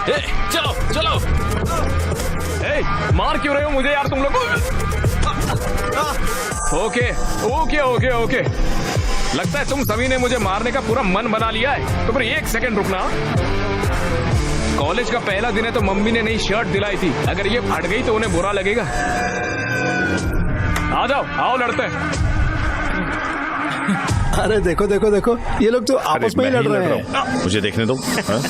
चलो चलो। मार क्यों रहे हो मुझे यार तुम लोग? ओके ओके ओके ओके, लगता है तुम सभी ने मुझे मारने का पूरा मन बना लिया है। तो फिर एक सेकंड रुकना। कॉलेज का पहला दिन है तो मम्मी ने नई शर्ट दिलाई थी, अगर ये फट गई तो उन्हें बुरा लगेगा। आ जाओ, आओ लड़ते हैं। अरे देखो देखो देखो, ये लोग तो आपस में ही लड़ रहे हैं। मुझे देखने दो। हाँ?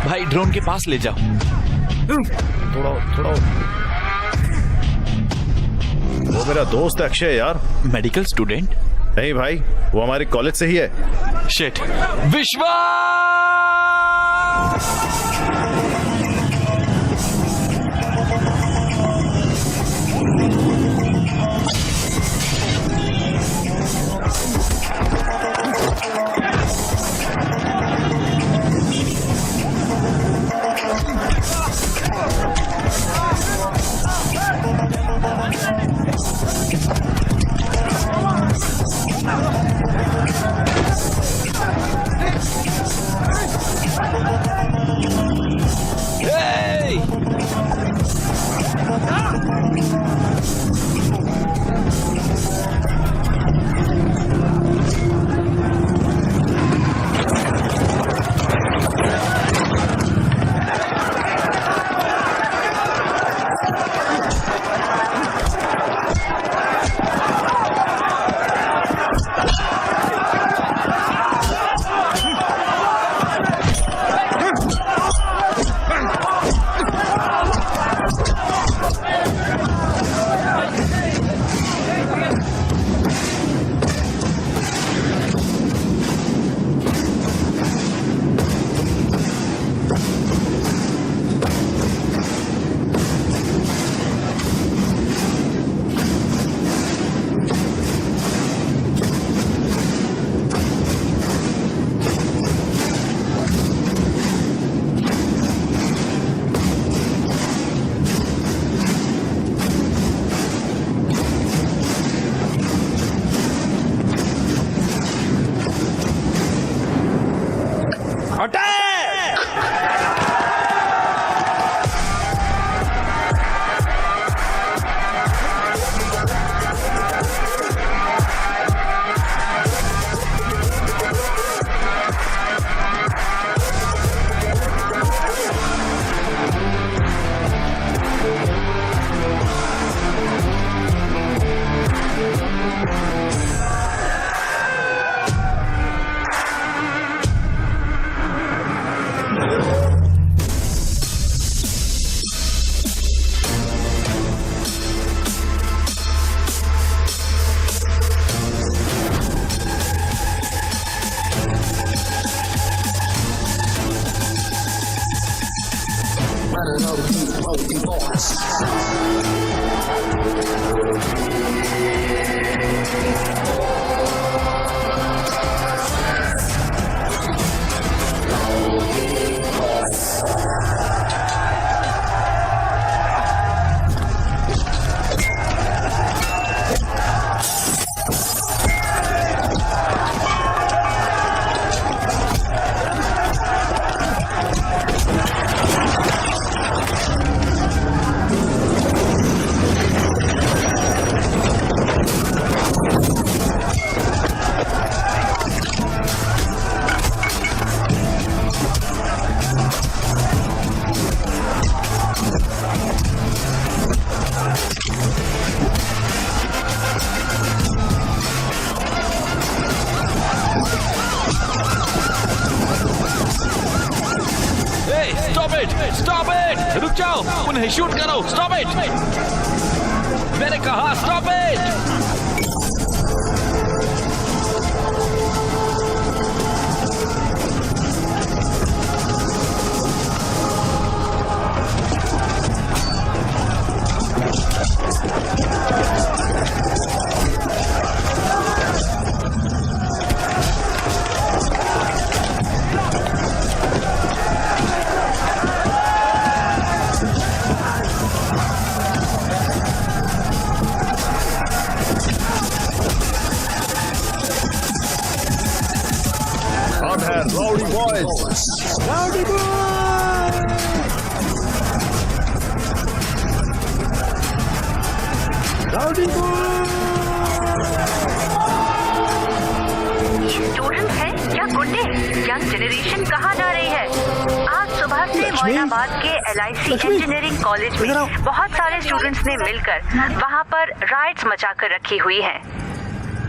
भाई ड्रोन के पास ले जाओ। थोड़ा थोड़ा। वो मेरा दोस्त है अक्षय यार। Medical student? नहीं भाई, वो हमारे कॉलेज से ही है। शिट। विश्वा! Stop it! रुक जाओ, उन्हें शूट करो। Stop it! मैंने कहा stop it! Rowdy boys. Rowdy boys. Rowdy boys. Student है या गुंडे? यंग जनरेशन कहाँ जा रही है? आज सुबह से मोइनाबाद के LIC इंजीनियरिंग कॉलेज में बहुत सारे स्टूडेंट्स ने मिलकर वहाँ पर राइट्स मचा कर रखी हुई है।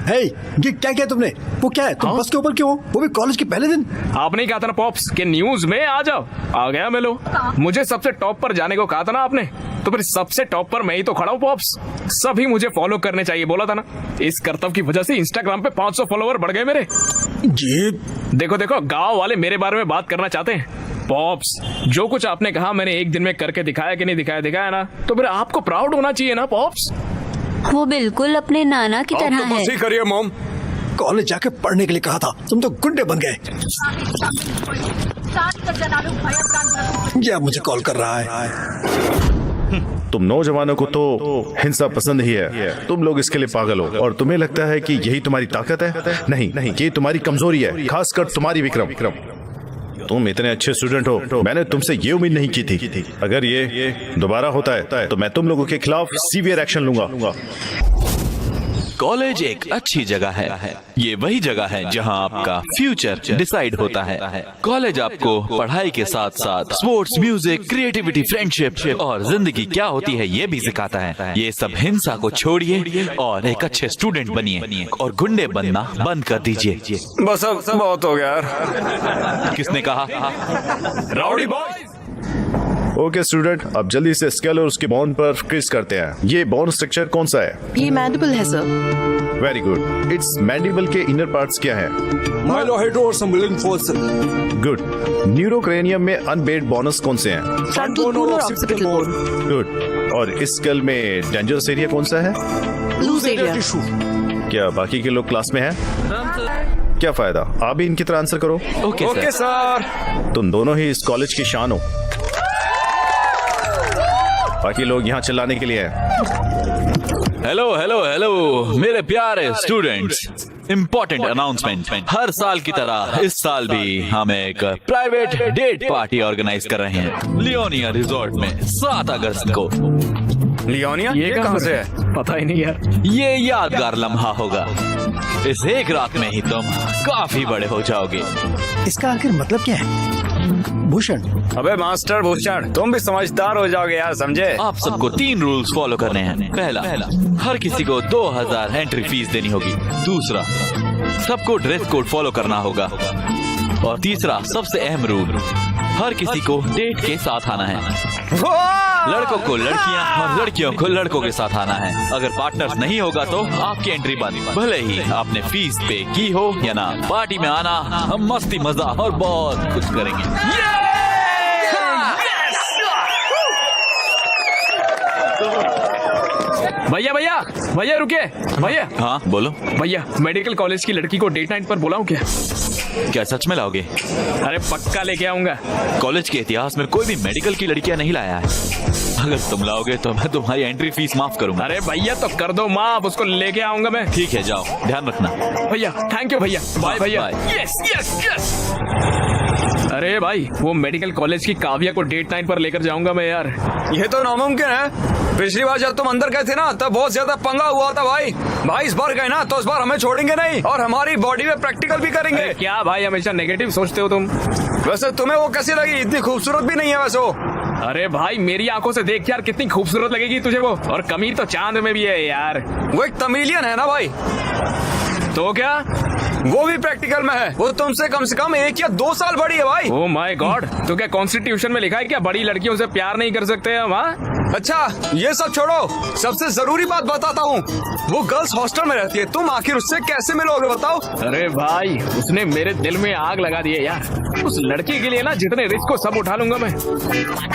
हे, ये क्या किया तुमने? वो क्या है? तुम बस के ऊपर क्यों हो? वो भी कॉलेज के पहले दिन? आपने कहा था ना पॉप्स के न्यूज में आ जाओ। आ गया मैं लो। मुझे सबसे टॉप पर जाने को कहा था ना आपने, तो फिर सबसे टॉप पर मैं ही तो खड़ा हूँ पॉप्स। सभी मुझे फॉलो करने चाहिए बोला था ना। इस करतब की वजह से इंस्टाग्राम पे 500 फॉलोवर बढ़ गए मेरे। ये देखो देखो, गांव वाले मेरे बारे में बात करना चाहते हैं। पॉप्स, जो कुछ आपने कहा मैंने एक दिन में करके दिखाया कि नहीं दिखाया ना, तो फिर आपको प्राउड होना चाहिए ना पॉप्स। वो बिल्कुल अपने नाना की तरह है। ही करिए मॉम। कॉलेज जाके पढ़ने के लिए कहा था, तुम तो गुंडे बन गए। ये अब मुझे कॉल कर रहा है। तुम नौजवानों को तो हिंसा पसंद ही है, तुम लोग इसके लिए पागल हो और तुम्हें लगता है कि यही तुम्हारी ताकत है। नहीं नहीं, ये तुम्हारी कमजोरी है, खासकर तुम्हारी विक्रम। तुम इतने अच्छे स्टूडेंट हो, मैंने तुमसे ये उम्मीद नहीं की थी। अगर ये दोबारा होता है तो मैं तुम लोगों के खिलाफ सीवियर एक्शन लूंगा। कॉलेज एक अच्छी जगह है। ये वही जगह है जहां आपका फ्यूचर डिसाइड होता है। कॉलेज आपको पढ़ाई के साथ साथ स्पोर्ट्स, म्यूजिक, क्रिएटिविटी, फ्रेंडशिप और जिंदगी क्या होती है ये भी सिखाता है। ये सब हिंसा को छोड़िए और एक अच्छे स्टूडेंट बनिए और गुंडे बनना बंद कर दीजिए। बस अब बहुत हो गया यार। किसने कहा? Rowdy boys. ओके स्टूडेंट, अब जल्दी से स्केल और उसके बॉन्ड पर क्विज करते हैं। ये बॉन्ड स्ट्रक्चर कौन सा है? ये मैंडिबल है sir. Very good. It's mandible के इनर पार्ट्स क्या है? माइलोहेड्रो और सिम्बलिंग फोर्स। गुड। न्यूरोक्रेनियम में अनबेड बोनस कौन से हैं? फ्रंटल बोन और ऑक्सीपिटल बोन। गुड। और इस स्केल में डेंजरस एरिया कौन सा है? Loose area. क्या बाकी के लोग क्लास में हैं? क्या फायदा, आप भी इनकी तरह आंसर करो। Okay sir. तुम दोनों ही इस कॉलेज की शान हो। बाकी लोग यहाँ चिल्लाने के लिए हैं। हेलो हेलो हेलो मेरे प्यारे स्टूडेंट्स, इम्पोर्टेंट अनाउंसमेंट। हर साल की तरह इस साल भी हम एक प्राइवेट डेट पार्टी ऑर्गेनाइज कर रहे हैं लियोनिया रिजॉर्ट में 7 अगस्त को। लियोनिया ये कहाँ से है? पता ही नहीं यार। ये यादगार लम्हा होगा। इस एक रात में ही तुम काफी बड़े हो जाओगे। इसका आखिर मतलब क्या है? भूषण, अबे मास्टर भूषण, तुम भी समझदार हो जाओगे यार, समझे? आप सबको 3 रूल्स फॉलो करने हैं। पहला, हर किसी को 2000 एंट्री फीस देनी होगी। दूसरा, सबको ड्रेस कोड फॉलो करना होगा। और तीसरा, सबसे अहम रूल, हर किसी को डेट के साथ आना है। लड़कों को लड़कियां और लड़कियों को लड़कों के साथ आना है। अगर पार्टनर्स नहीं होगा तो आपकी एंट्री बंद, भले ही आपने फीस पे की हो या ना। पार्टी में आना, हम मस्ती मजा और बहुत कुछ करेंगे। भैया भैया भैया रुकिए भैया। हाँ बोलो। भैया, मेडिकल कॉलेज की लड़की को डेट नाइट पर बुलाऊं क्या? क्या सच में लाओगे? अरे पक्का लेके आऊंगा। कॉलेज के इतिहास में कोई भी मेडिकल की लड़कियां नहीं लाया है। अगर तुम लाओगे तो मैं तुम्हारी एंट्री फीस माफ करूंगा। अरे भैया तो कर दो माफ, उसको लेके आऊंगा मैं। ठीक है, जाओ, ध्यान रखना। भैया थैंक यू भैया। बाय भैया। बाय। Yes yes yes. अरे भाई, वो मेडिकल कॉलेज की काव्या को डेट नाइट पर लेकर जाऊंगा मैं यार। ये तो नामुमकिन है। पिछली बार जब तुम अंदर गए थे ना, तब बहुत ज्यादा पंगा हुआ था भाई। इस बार गए ना तो इस बार हमें छोड़ेंगे नहीं और हमारी बॉडी में प्रैक्टिकल भी करेंगे। क्या भाई, हमेशा नेगेटिव सोचते हो तुम। वैसे तुम्हें वो कैसी लगी? इतनी खूबसूरत भी नहीं है वैसे वो। अरे भाई, मेरी आंखों से देख यार, कितनी खूबसूरत लगेगी तुझे वो। और कमीर तो चांद में भी है यार। वो एक तमिलियन है ना भाई। तो क्या? वो भी प्रैक्टिकल में है। वो तुमसे कम से कम 1 या 2 साल बड़ी है भाई। ओह माय गॉड, तो क्या कॉन्स्टिट्यूशन में लिखा है क्या बड़ी लड़कियों से प्यार नहीं कर सकते हम? अच्छा ये सब छोड़ो, सबसे जरूरी बात बताता हूँ। वो गर्ल्स हॉस्टल में रहती है, तुम आखिर उससे कैसे मिलोगे बताओ? अरे भाई, उसने मेरे दिल में आग लगा दी है यार। उस लड़की के लिए ना जितने रिस्क हो सब उठा लूंगा मैं।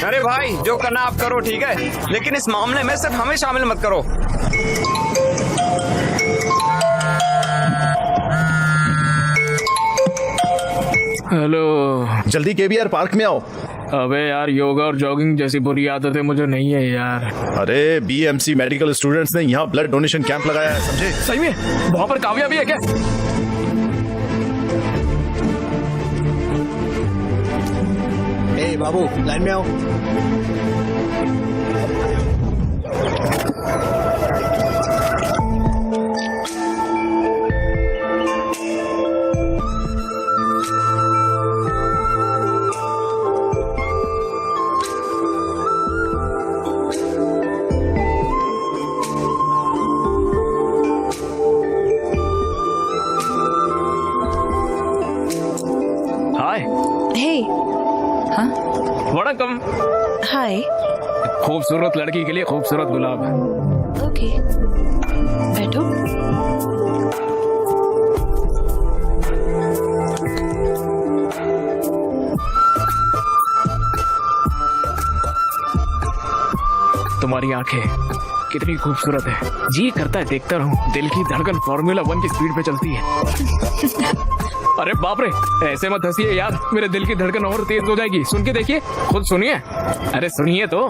अरे भाई, जो करना आप करो, ठीक है, लेकिन इस मामले में सिर्फ हमें शामिल मत करो। हेलो, जल्दी केबीआर पार्क में आओ। अबे यार, योगा और जॉगिंग जैसी बुरी आदतें मुझे नहीं है यार। अरे बीएमसी मेडिकल स्टूडेंट्स ने यहाँ ब्लड डोनेशन कैंप लगाया है, समझे? सही में? वहाँ पर काव्या भी है क्या? ए बाबू लाइन में आओ। हाय। Hey. वड़कम। Hi. खूबसूरत लड़की के लिए खूबसूरत गुलाब। Okay. बैठो। तुम्हारी आंखें कितनी खूबसूरत है, जी करता है देखता रहूं। दिल की धड़कन फार्मूला 1 की स्पीड पे चलती है। अरे बाप रे, ऐसे मत हंसिए यार, मेरे दिल की धड़कन और तेज हो जाएगी। सुन के देखिए, खुद सुनिए। अरे सुनिए तो।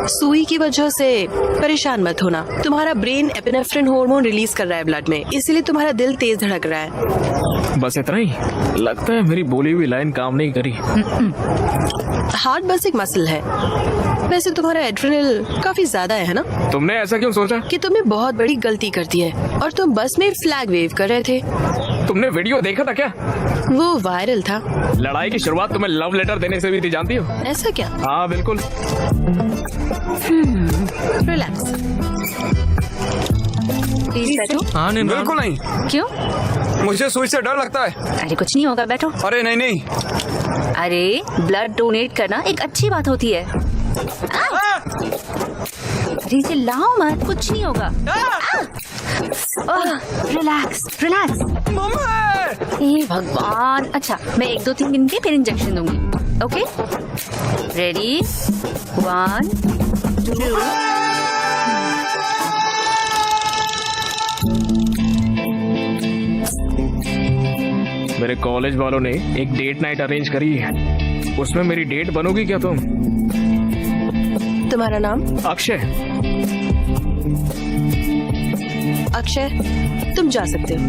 सुई की वजह से परेशान मत होना। तुम्हारा ब्रेन एपिनेफ्रिन हार्मोन रिलीज कर रहा है ब्लड में, इसीलिए तुम्हारा दिल तेज धड़क रहा है। बस इतना ही? लगता है मेरी बोली हुई लाइन काम नहीं करी। हार्ट बस एक मसल है। वैसे तुम्हारा एड्रेनल काफी ज्यादा है ना? तुमने ऐसा क्यों सोचा? कि तुमने बहुत बड़ी गलती कर दी है और तुम बस में फ्लैग वेव कर रहे थे। तुमने वीडियो देखा था क्या? वो वायरल था। लड़ाई की शुरुआत तुम्हें लव लेटर देने से भी थी, जानती हो? ऐसा क्या? हाँ बिल्कुल। रिलैक्स। प्लीज बैठो। हाँ बिल्कुल नहीं, क्यों? मुझे सुई से डर लगता है। अरे कुछ नहीं होगा, बैठो। अरे नहीं नहीं। अरे ब्लड डोनेट करना एक अच्छी बात होती है। अरे चिल्लाओ मत, कुछ नहीं होगा। Relax relax. हे भगवान। अच्छा, मैं 1 2 3 दिन के फिर इंजेक्शन दूंगी। Okay, ready? 1 2। मेरे कॉलेज वालों ने एक डेट नाइट अरेंज करी है, उसमें मेरी डेट बनोगी क्या तुम? तुम्हारा नाम? अक्षय। अक्षय, तुम जा सकते हो।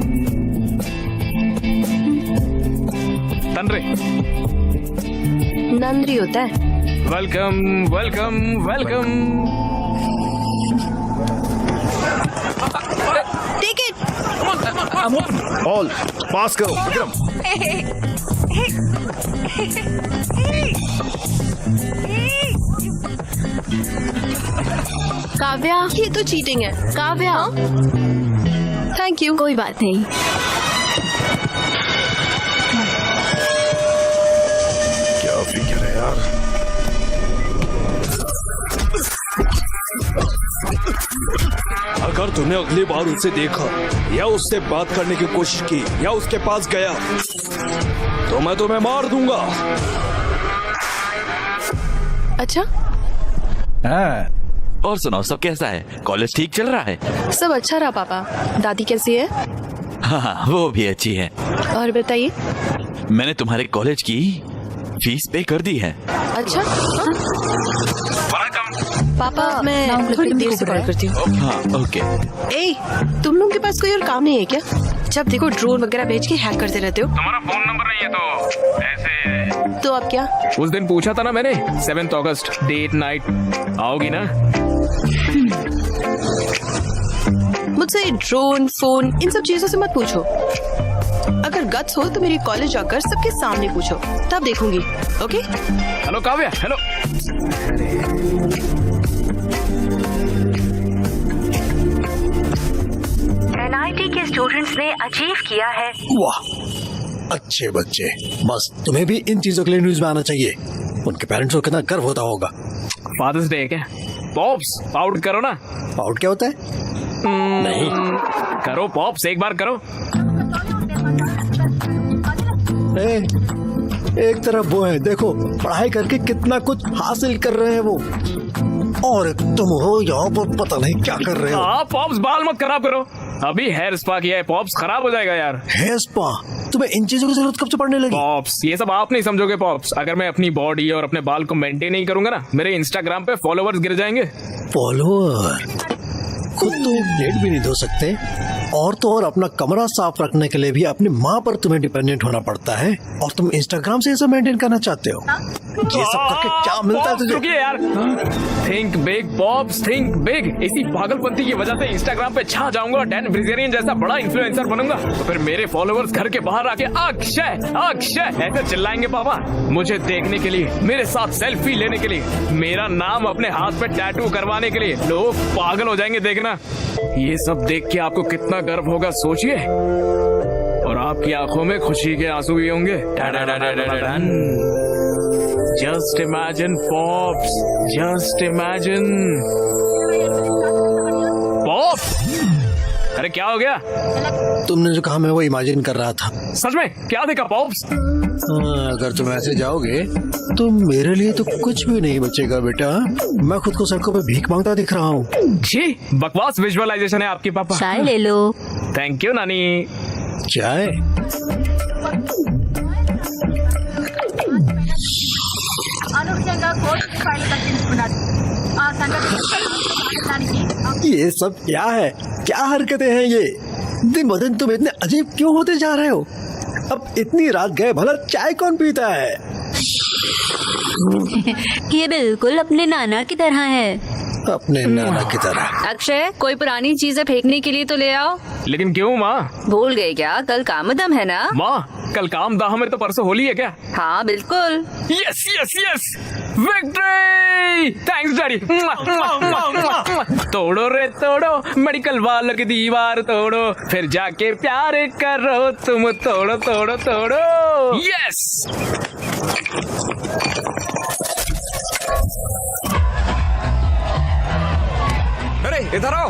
तनरे। नंदरी होता है। Welcome welcome welcome. Take it. All pass करो विक्रम। काव्या, ये तो चीटिंग है। काव्या। Thank you. कोई बात नहीं। क्या फिक्र है यार। अगर तूने अगली बार उसे देखा या उससे बात करने की कोशिश की या उसके पास गया तो मैं तुम्हें मार दूंगा। अच्छा, और सुनाओ, सब कैसा है? कॉलेज ठीक चल रहा है? सब अच्छा रहा पापा। दादी कैसी है? हाँ, वो भी अच्छी है। और बताइए। मैंने तुम्हारे कॉलेज की फीस पे कर दी है। अच्छा पापा, मैं थोड़ी देर से कॉल करती हूँ। हाँ ओके। ए, तुम लोगों के पास कोई और काम नहीं है क्या? जब देखो ड्रोन वगैरह भेज के हैक करते रहते हो। तुम्हारा फोन नंबर नहीं है तो ऐसे? तो अब क्या? उस दिन पूछा था ना मैंने, 7 अगस्त डेट नाइट, आओगी ना? मुझसे ड्रोन, फोन, इन सब चीजों से मत पूछो। अगर गट्स हो तो मेरी कॉलेज आकर सबके सामने पूछो, तब देखूंगी। Okay? Hello Kavya. Hello. NIT के स्टूडेंट्स ने अचीव किया है। वाह, अच्छे बच्चे। बस तुम्हें भी इन चीजों के लिए न्यूज में आना चाहिए। उनके पेरेंट्स को कितना गर्व होता होगा। फादर्स डे है क्या? पॉप्स आउट करो ना। आउट क्या होता है? नहीं। करो पॉप्स, एक बार करो। एक तरफ वो है, देखो पढ़ाई करके कितना कुछ हासिल कर रहे हैं वो, और तुम हो यहाँ पर पता नहीं क्या कर रहे हो। हाँ पॉप्स, बाल मत खराब करो। अभी हेयर स्पा किया है, पॉप्स खराब हो जाएगा यार। Hair spa? तुम्हें इन चीजों की जरूरत कब से पड़ने लगी? पॉप्स, ये सब आप नहीं समझोगे पॉप्स। अगर मैं अपनी बॉडी और अपने बाल को मेंटेन नहीं करूंगा ना, मेरे इंस्टाग्राम पे फॉलोवर्स गिर जाएंगे। फॉलोअर? खुद तो एक प्लेट भी नहीं धो सकते, और तो और अपना कमरा साफ रखने के लिए भी अपनी माँ पर तुम्हें डिपेंडेंट होना पड़ता है, और तुम इंस्टाग्राम से इसे मेंटेन करना चाहते हो। ये सब करके क्या मिलता है तुझे? रुकिए यार, think big pops, think big. इसी पागलपंती की वजह से इंस्टाग्राम पे छा जाऊंगा और डैन ब्रिजेरियन जैसा बड़ा इन्फ्लुएंसर बनूंगा, तो फिर मेरे फॉलोअर्स घर के बाहर आके अक्षय अक्षय ऐसे चिल्लाएंगे पापा, मुझे देखने के लिए, मेरे साथ सेल्फी लेने के लिए, मेरा नाम अपने हाथ पे टैटू करवाने के लिए। लोग पागल हो जाएंगे देखना। ये सब देख के आपको कितना गर्व होगा सोचिए, और आपकी आंखों में खुशी के आंसू भी होंगे। Just imagine pops, just imagine pops. अरे क्या हो गया? तुमने जो कहा मैं वो इमेजिन कर रहा था। सच में क्या देखा पॉप्स? अगर तुम ऐसे जाओगे तो मेरे लिए तो कुछ भी नहीं बचेगा बेटा। मैं खुद को सड़कों पे भीख मांगता दिख रहा हूँ। जी बकवास विजुअलाइजेशन है आपकी पापा। चाय ले लो। थैंक यू नानी। चाय? ये सब क्या है? क्या हरकतें हैं ये? दिन ब दिन तुम इतने अजीब क्यों होते जा रहे हो? अब इतनी रात गए भला चाय कौन पीता है? ये बिल्कुल अपने नाना की तरह है। अपने नाना की तरह? अक्षय, कोई पुरानी चीजें फेंकने के लिए तो ले आओ। लेकिन क्यों माँ? भूल गए क्या? कल कामदम है ना? माँ कल काम दाह में तो परसों होली है क्या? हाँ बिल्कुल। Yes yes yes, victory! Thanks daddy. तोड़ो रे तोड़ो, मेडिकल वालों की दीवार तोड़ो, फिर जाके प्यार करो तुम, तोड़ो तोड़ो तोड़ो। यस। अरे इधर आओ।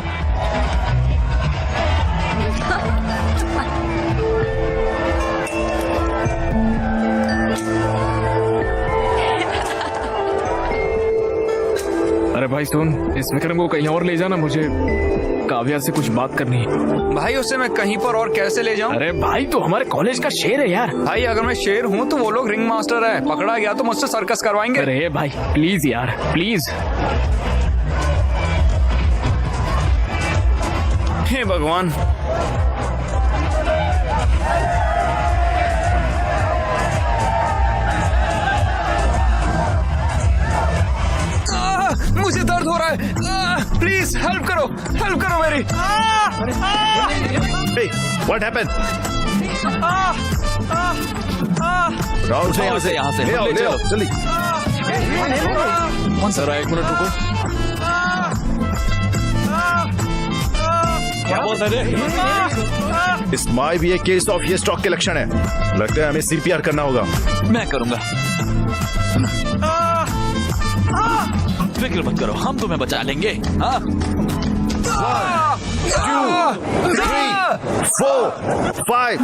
अरे भाई सुन, इस विक्रम को कहीं और ले जाना, मुझे काव्या से कुछ बात करनी है। भाई उससे मैं कहीं पर और कैसे ले जाऊं? अरे भाई तो हमारे कॉलेज का शेर है यार। भाई अगर मैं शेर हूँ तो वो लोग रिंग मास्टर है, पकड़ा गया तो मुझसे सर्कस करवाएंगे। अरे भाई प्लीज यार प्लीज। हे भगवान। मुझे दर्द हो रहा है, प्लीज हेल्प करो मेरी। Hey, what happened? राहुल से यहाँ से ले आओ जल्दी। जरा एक मिनट रुको। क्या बोल रहे? इस माई भी एक केस ऑफ ये स्टॉक के लक्षण है। लगता है हमें सीपीआर करना होगा। मैं करूंगा। फिक्र मत करो, हम तुम्हें बचा लेंगे। हाँ 1, 2, 3, 4, 5।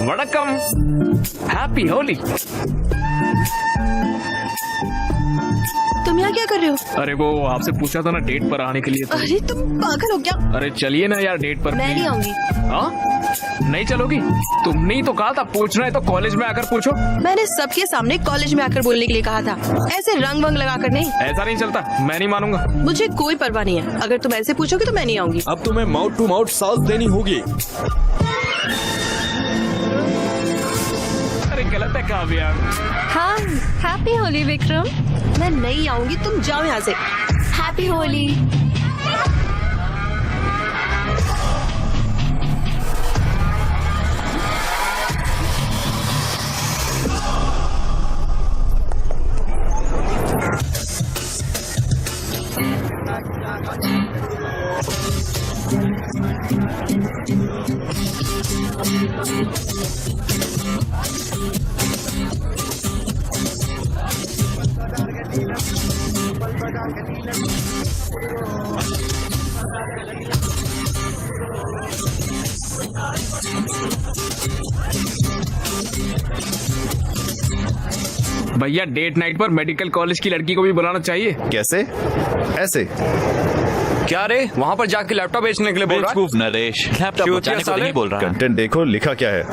वड़कम, हैप्पी होली। तुम यहाँ क्या कर रहे हो? अरे वो आपसे पूछा था ना डेट पर आने के लिए तो। अरे तुम पागल हो क्या? अरे चलिए ना यार डेट पर। मैं नहीं आऊंगी। हाँ नहीं चलोगी? तुमने ही तो कहा था पूछना है तो कॉलेज में आकर पूछो। मैंने सबके सामने कॉलेज में आकर बोलने के लिए कहा था, ऐसे रंग वंग लगा कर नहीं। ऐसा नहीं चलता, मैं नहीं मानूंगा। मुझे कोई परवाह नहीं है, अगर तुम ऐसे पूछोगे तो मैं नहीं आऊंगी। अब तुम्हें माउथ टू माउथ साथ देनी होगी। अरे गलत है काव्या। हाँ हैप्पी होली विक्रम। मैं नहीं आऊंगी, तुम जाओ यहाँ से। हैप्पी होली। भैया डेट नाइट पर मेडिकल कॉलेज की लड़की को भी बुलाना चाहिए। कैसे? ऐसे? क्या रे, वहाँ पर जाके लैपटॉप बेचने के लिए बोल रहा है? बेवकूफ नरेश, लैपटॉप क्यों बचाने को साले? नहीं बोल रहा है। कंटेंट देखो, लिखा क्या है।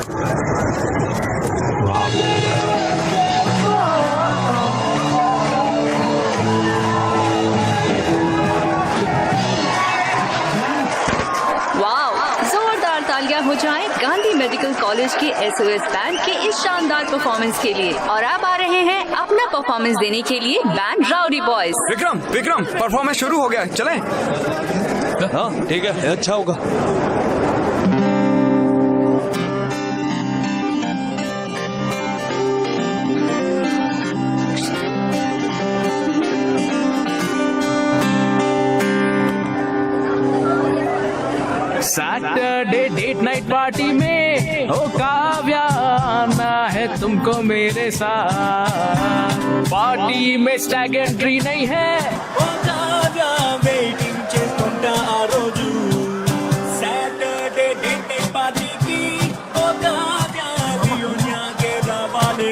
कॉलेज के SOS बैंड के इस शानदार परफॉर्मेंस के लिए। और अब आ रहे हैं अपना परफॉर्मेंस देने के लिए band rowdy boys. Vikram performance शुरू हो गया, चलें? हाँ ठीक है, अच्छा होगा। सैटरडे डेट नाइट पार्टी में हो काव्या, आना है तुमको मेरे साथ। पार्टी में स्टैग एंट्री नहीं है, ఓ కావ్య వెయిటింగ్ చేస్తుంటా ఆ రోజు సాటర్డే డేట్ నైట్ పార్టీకి ఓ కావ్య రియూనియన్కి రావాలి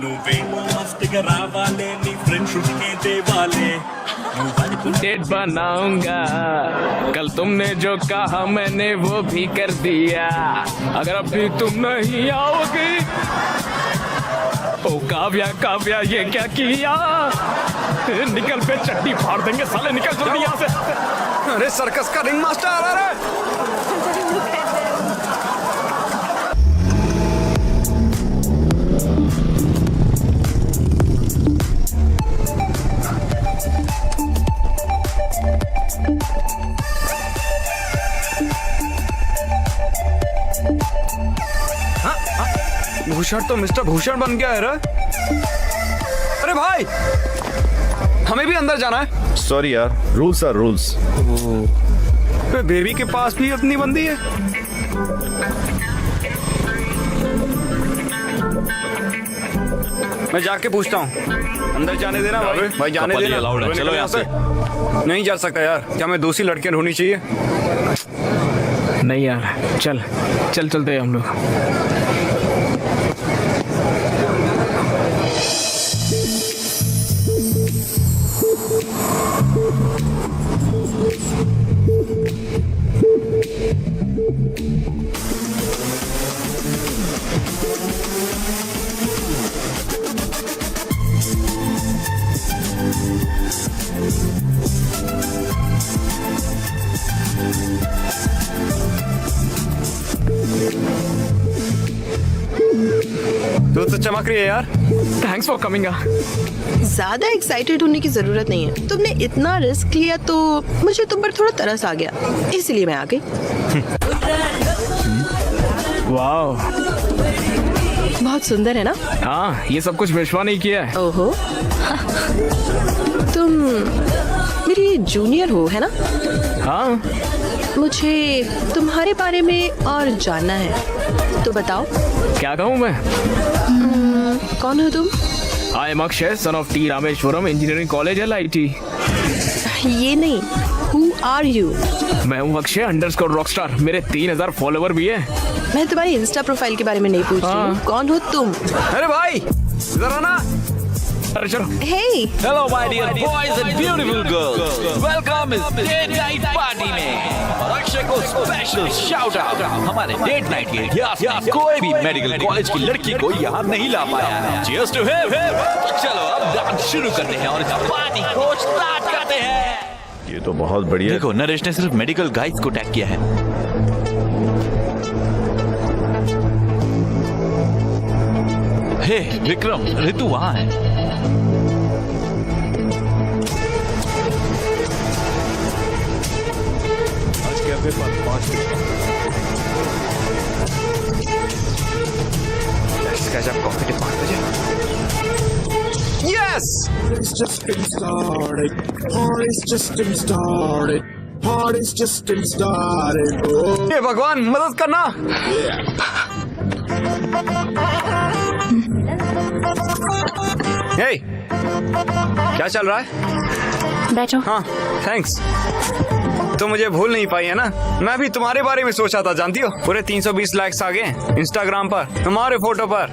నువ్వేమో మస్తుగా రావాలి నీ ఫ్రెండ్స్ నే దేవాలే डेट बनाऊंगा। कल तुमने जो कहा मैंने वो भी कर दिया। अगर अभी तुम नहीं आओगी, ओ काव्या ये क्या किया? निकल पे चट्टी फाड़ देंगे साले, निकल जल्दी यहाँ से। अरे सर्कस का रिंग मास्टर आ रहा है। भूषण तो मिस्टर भूषण बन गया है रे। अरे भाई, हमें भी अंदर जाना है। सॉरी यार, रूल्स आर रूल्स। बेबी के पास भी अपनी बंदी है। मैं जाके पूछता हूँ, अंदर जाने देना भाई जाने कपल ही देना। allowed है, चलो यहाँ से। नहीं जा सकता यार, क्या मैं दूसरी लड़कियां ढूंढनी चाहिए? नहीं यार, चलते हैं हम लोग। तो चमक रही है यार। Thanks for coming. ज्यादा एक्साइटेड होने की जरूरत नहीं है। तुमने इतना रिस्क लिया तो मुझे तुम पर थोड़ा तरस आ गया, इसलिए मैं आ गई। वाह, बहुत सुंदर है ना? हाँ, ये सब कुछ विश्वा नहीं किया है। ओहो, तुम मेरी जूनियर हो, है ना? हाँ, मुझे तुम्हारे बारे में और जानना है, तो बताओ। क्या कहूँ मैं? कौन हो तुम? I am Akshay, son of T Rameswaram engineering college LIT। ये नहीं, हु आर यू? मैं हूँ अक्षय अंडरस्कोर रॉकस्टार। मेरे 3000 फॉलोवर भी है। मैं तुम्हारी इंस्टा प्रोफाइल के बारे में नहीं पूछ रही हूँ। कौन हो तुम? अरे भाई जरा ना। अरे चलो। Hey, hello my dear boys and beautiful girls, welcome इस डेट नाइट पार्टी में। और अक्षय को स्पेशल शाउट आउट। हमारे डेट नाइट के इतिहास में कोई भी मेडिकल कॉलेज की लड़की को यहाँ नहीं ला पाया है। Cheers to him. चलो अब डांस शुरू करते हैं और इस पार्टी को स्टार्ट करते हैं। ये तो बहुत बढ़िया। देखो, नरेश ने सिर्फ मेडिकल गाइड्स को टैग किया है। हे विक्रम, ऋतु वहाँ है। आज कैफे पर 5 जब कॉफी के 5 बजे। Yes, It's just been started. Party's just been started. Party's just been started. Oh, ये भगवान मदद करना। हे, क्या चल रहा है? बैठो। हाँ, थैंक्स। तो मुझे भूल नहीं पाई है ना? मैं भी तुम्हारे बारे में सोचा था, जानती हो? पूरे 320 लाइक्स आ गए इंस्टाग्राम पर तुम्हारे फोटो पर।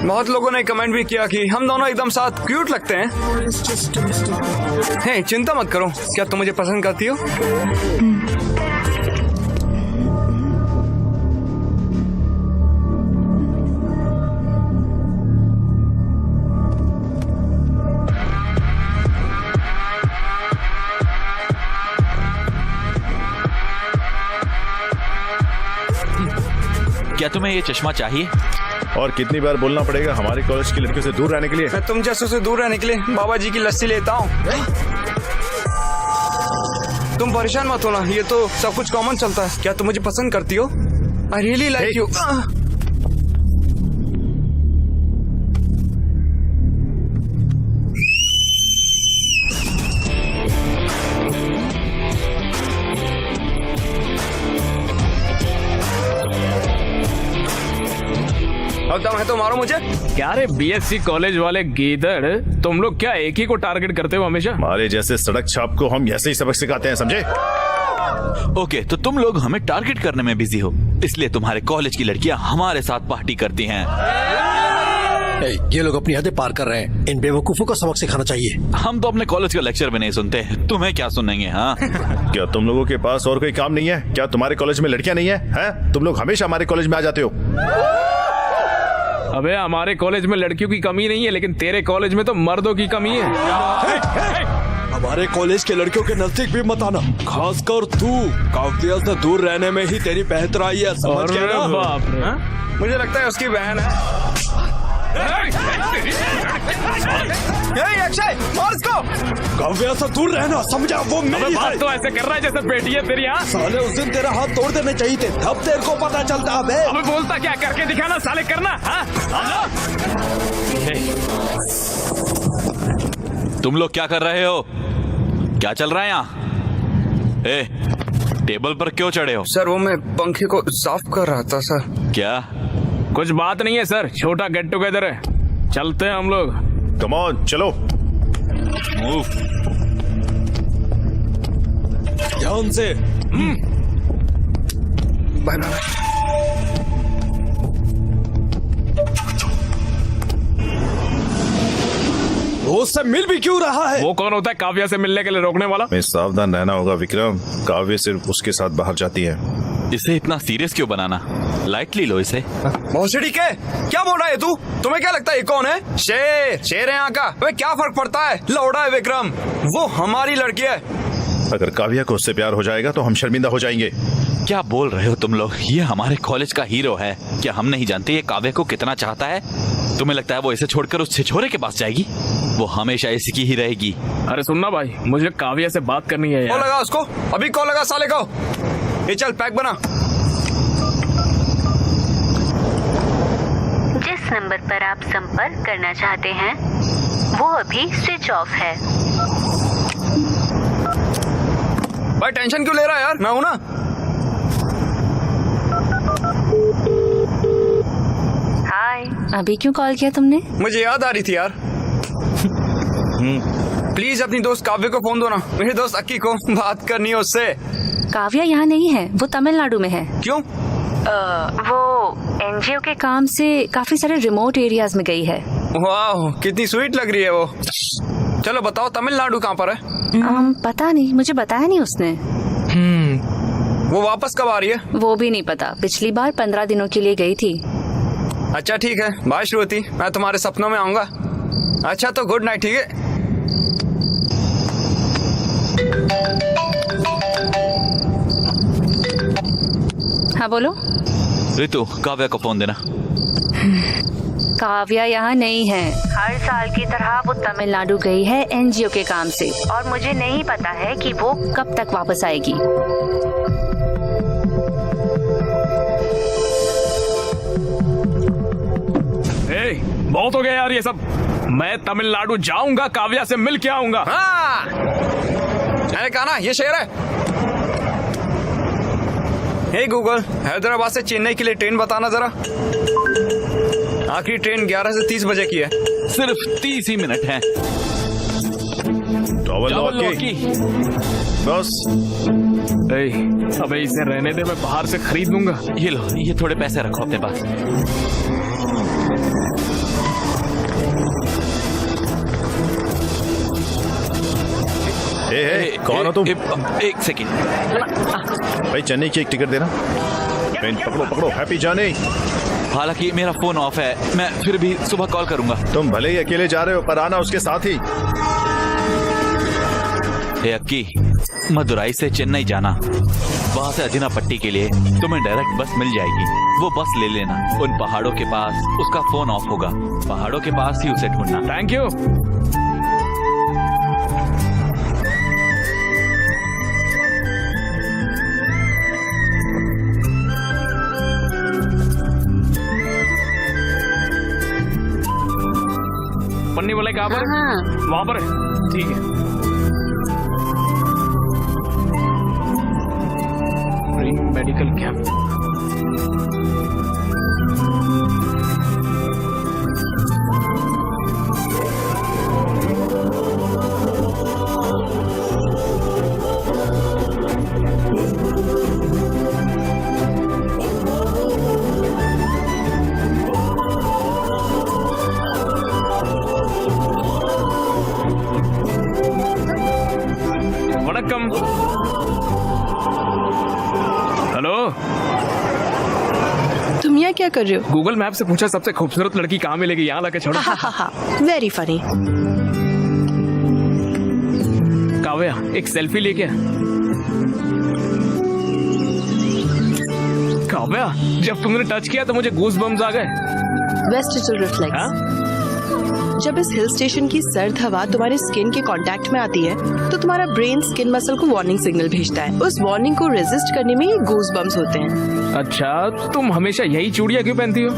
बहुत लोगों ने कमेंट भी किया कि हम दोनों एकदम साथ क्यूट लगते हैं। party's just been started. हे, चिंता मत करो। क्या तुम मुझे पसंद करती हो? क्या तुम्हें ये चश्मा चाहिए? और कितनी बार बोलना पड़ेगा हमारे कॉलेज की लड़कियों से दूर रहने के लिए? मैं तुम जैसों से दूर रहने के लिए बाबा जी की लस्सी लेता हूँ। तुम परेशान मत होना, ये तो सब कुछ कॉमन चलता है। क्या तुम मुझे पसंद करती हो? I really like you. अब दम है तो मारो मुझे। क्या रे बीएससी कॉलेज वाले गीदड़, तुम लोग क्या एक ही को टारगेट करते हो हमेशा? हमारे जैसे सड़क छाप को हम ऐसे ही सबक सिखाते हैं, समझे? ओके, तो तुम लोग हमें टारगेट करने में बिजी हो, इसलिए तुम्हारे कॉलेज की लड़कियां हमारे साथ पार्टी करती हैं। ये लोग अपनी हदें पार कर रहे हैं। इन बेवकूफों को सबक सिखाना चाहिए। हम तो अपने कॉलेज का लेक्चर भी नहीं सुनते, तुम्हें क्या सुनेंगे? हाँ क्या तुम लोगों के पास और कोई काम नहीं है? क्या तुम्हारे कॉलेज में लड़कियां नहीं है? हैं? तुम लोग हमेशा हमारे कॉलेज में आ जाते हो। अबे हमारे कॉलेज में लड़कियों की कमी नहीं है, लेकिन तेरे कॉलेज में तो मर्दों की कमी है। हमारे कॉलेज के लड़कियों के नजदीक भी मत आना, खासकर तू। काव्या से दूर रहने में ही तेरी बेहतराई है, समझ गया ना? बाप रे। मुझे लगता है उसकी बहन है। अक्षय, मार इसको। काव्या से दूर रहना, समझा? वो मेरी बात है। तो ऐसे कर रहा है जैसे बेटी है तेरी। हाँ साले उस दिन तेरा हाथ तोड़ देने चाहिए थे, तब तेरे को पता चलता। अबे अबे बोलता क्या, करके दिखाना साले, करना। हाँ तुम लोग क्या कर रहे हो? क्या चल रहा है यहाँ? टेबल पर क्यों चढ़े हो? सर वो मैं पंखे को साफ कर रहा था सर। क्या? कुछ बात नहीं है सर, छोटा गेट टुगेदर है, चलते हैं हम लोग। कम ऑन, चलो। ध्यान से। Bye bye. वो उससे मिल भी क्यों रहा है? वो कौन होता है काव्या से मिलने के लिए रोकने वाला? हमें सावधान रहना होगा विक्रम। काव्य सिर्फ उसके साथ बाहर जाती है। इसे इतना सीरियस क्यों बनाना? लाइटली लो इसे। भोसड़ी के क्या बोल रहा है तू? तुम्हें क्या लगता है ये कौन है? शेर है यहाँ का। वे क्या फर्क पड़ता है? लौड़ा है विक्रम, वो हमारी लड़की है। अगर काव्या को उससे प्यार हो जाएगा तो हम शर्मिंदा हो जाएंगे। क्या बोल रहे हो तुम लोग? ये हमारे कॉलेज का हीरो है। क्या हम नहीं जानते ये काव्या को कितना चाहता है? तुम्हें लगता है वो इसे छोड़कर उस छिछोरे के पास जाएगी? वो हमेशा इसी की ही रहेगी। अरे सुनना भाई, मुझे काव्या से बात करनी है कॉल यार। लगा उसको, अभी कॉल लगा साले को। ये चल पैक बना। जिस नंबर पर आप संपर्क करना चाहते हैं वो अभी स्विच ऑफ है। भाई टेंशन क्यों ले रहा है यार, मैं हूं ना। हाय, अभी क्यों कॉल किया तुमने? मुझे याद आ रही थी यार। प्लीज अपनी दोस्त काव्य को फोन दो ना, मेरे दोस्त अक्की को बात करनी है उससे। काव्या यहाँ नहीं है, वो तमिलनाडु में है। क्यों? वो एनजीओ के काम से काफी सारे रिमोट एरियाज में गई है। वाह कितनी स्वीट लग रही है वो। चलो बताओ तमिलनाडु कहाँ पर है? पता नहीं, मुझे बताया नहीं उसने। वो वापस कब आ रही है? वो भी नहीं पता, पिछली बार 15 दिनों के लिए गई थी। अच्छा ठीक है, बाय श्रुति, मैं तुम्हारे सपनों में आऊंगा। अच्छा तो गुड नाइट, ठीक है? हाँ बोलो। रितु, काव्या को फोन देना। काव्या यहाँ नहीं है। हर साल की तरह वो तमिलनाडु गई है एनजीओ के काम से, और मुझे नहीं पता है कि वो कब तक वापस आएगी। बहुत हो गया यार ये सब। मैं तमिलनाडु जाऊंगा, काव्या से मिल के आऊंगा। हाँ मैंने कहा ना ये शेर है। हे गूगल, हैदराबाद से चेन्नई के लिए ट्रेन बताना जरा। आखिरी ट्रेन 11 से 30 बजे की है। सिर्फ 30 ही मिनट हैं। टॉवल लॉकी। बस अबे इसे रहने दे, मैं बाहर से खरीद लूंगा। ये लो, ये थोड़े पैसे रखो अपने पास। कौन हो तुम? एक सेकेंड भाई, चेन्नई की एक टिकट देना। पेन पकड़ो पकड़ो, हैप्पी जर्नी। हालांकि मेरा फोन ऑफ है, मैं फिर भी सुबह कॉल करूंगा। तुम भले ही अकेले जा रहे हो पर आना उसके साथ ही। हे अक्की, मदुराई से चेन्नई जाना, वहाँ से अजिनापट्टी के लिए तुम्हें डायरेक्ट बस मिल जाएगी। वो बस ले लेना। उन पहाड़ों के पास उसका फोन ऑफ होगा। पहाड़ों के पास ही उसे ढूंढना। Thank you. पन्नी वाले कहाँ पर? वहाँ पर है। ठीक है। Medical camp. वणक्कम। हेलो, तुम यहाँ क्या कर रहे हो? गूगल मैप से पूछा सबसे खूबसूरत लड़की कहाँ मिलेगी, यहाँ लाके छोड़ो। Very funny. काव्या, एक सेल्फी लेके आ। काव्या, जब तुमने टच किया तो मुझे गूज बम्स आ गए। Vestigial reflex. जब इस हिल स्टेशन की सर्द हवा तुम्हारे स्किन के कांटेक्ट में आती है तो तुम्हारा ब्रेन स्किन मसल को वार्निंग सिग्नल भेजता है। उस वार्निंग को रेजिस्ट करने में ये गूज बम्स होते हैं। अच्छा, तुम हमेशा यही चूड़ियां क्यों पहनती हो?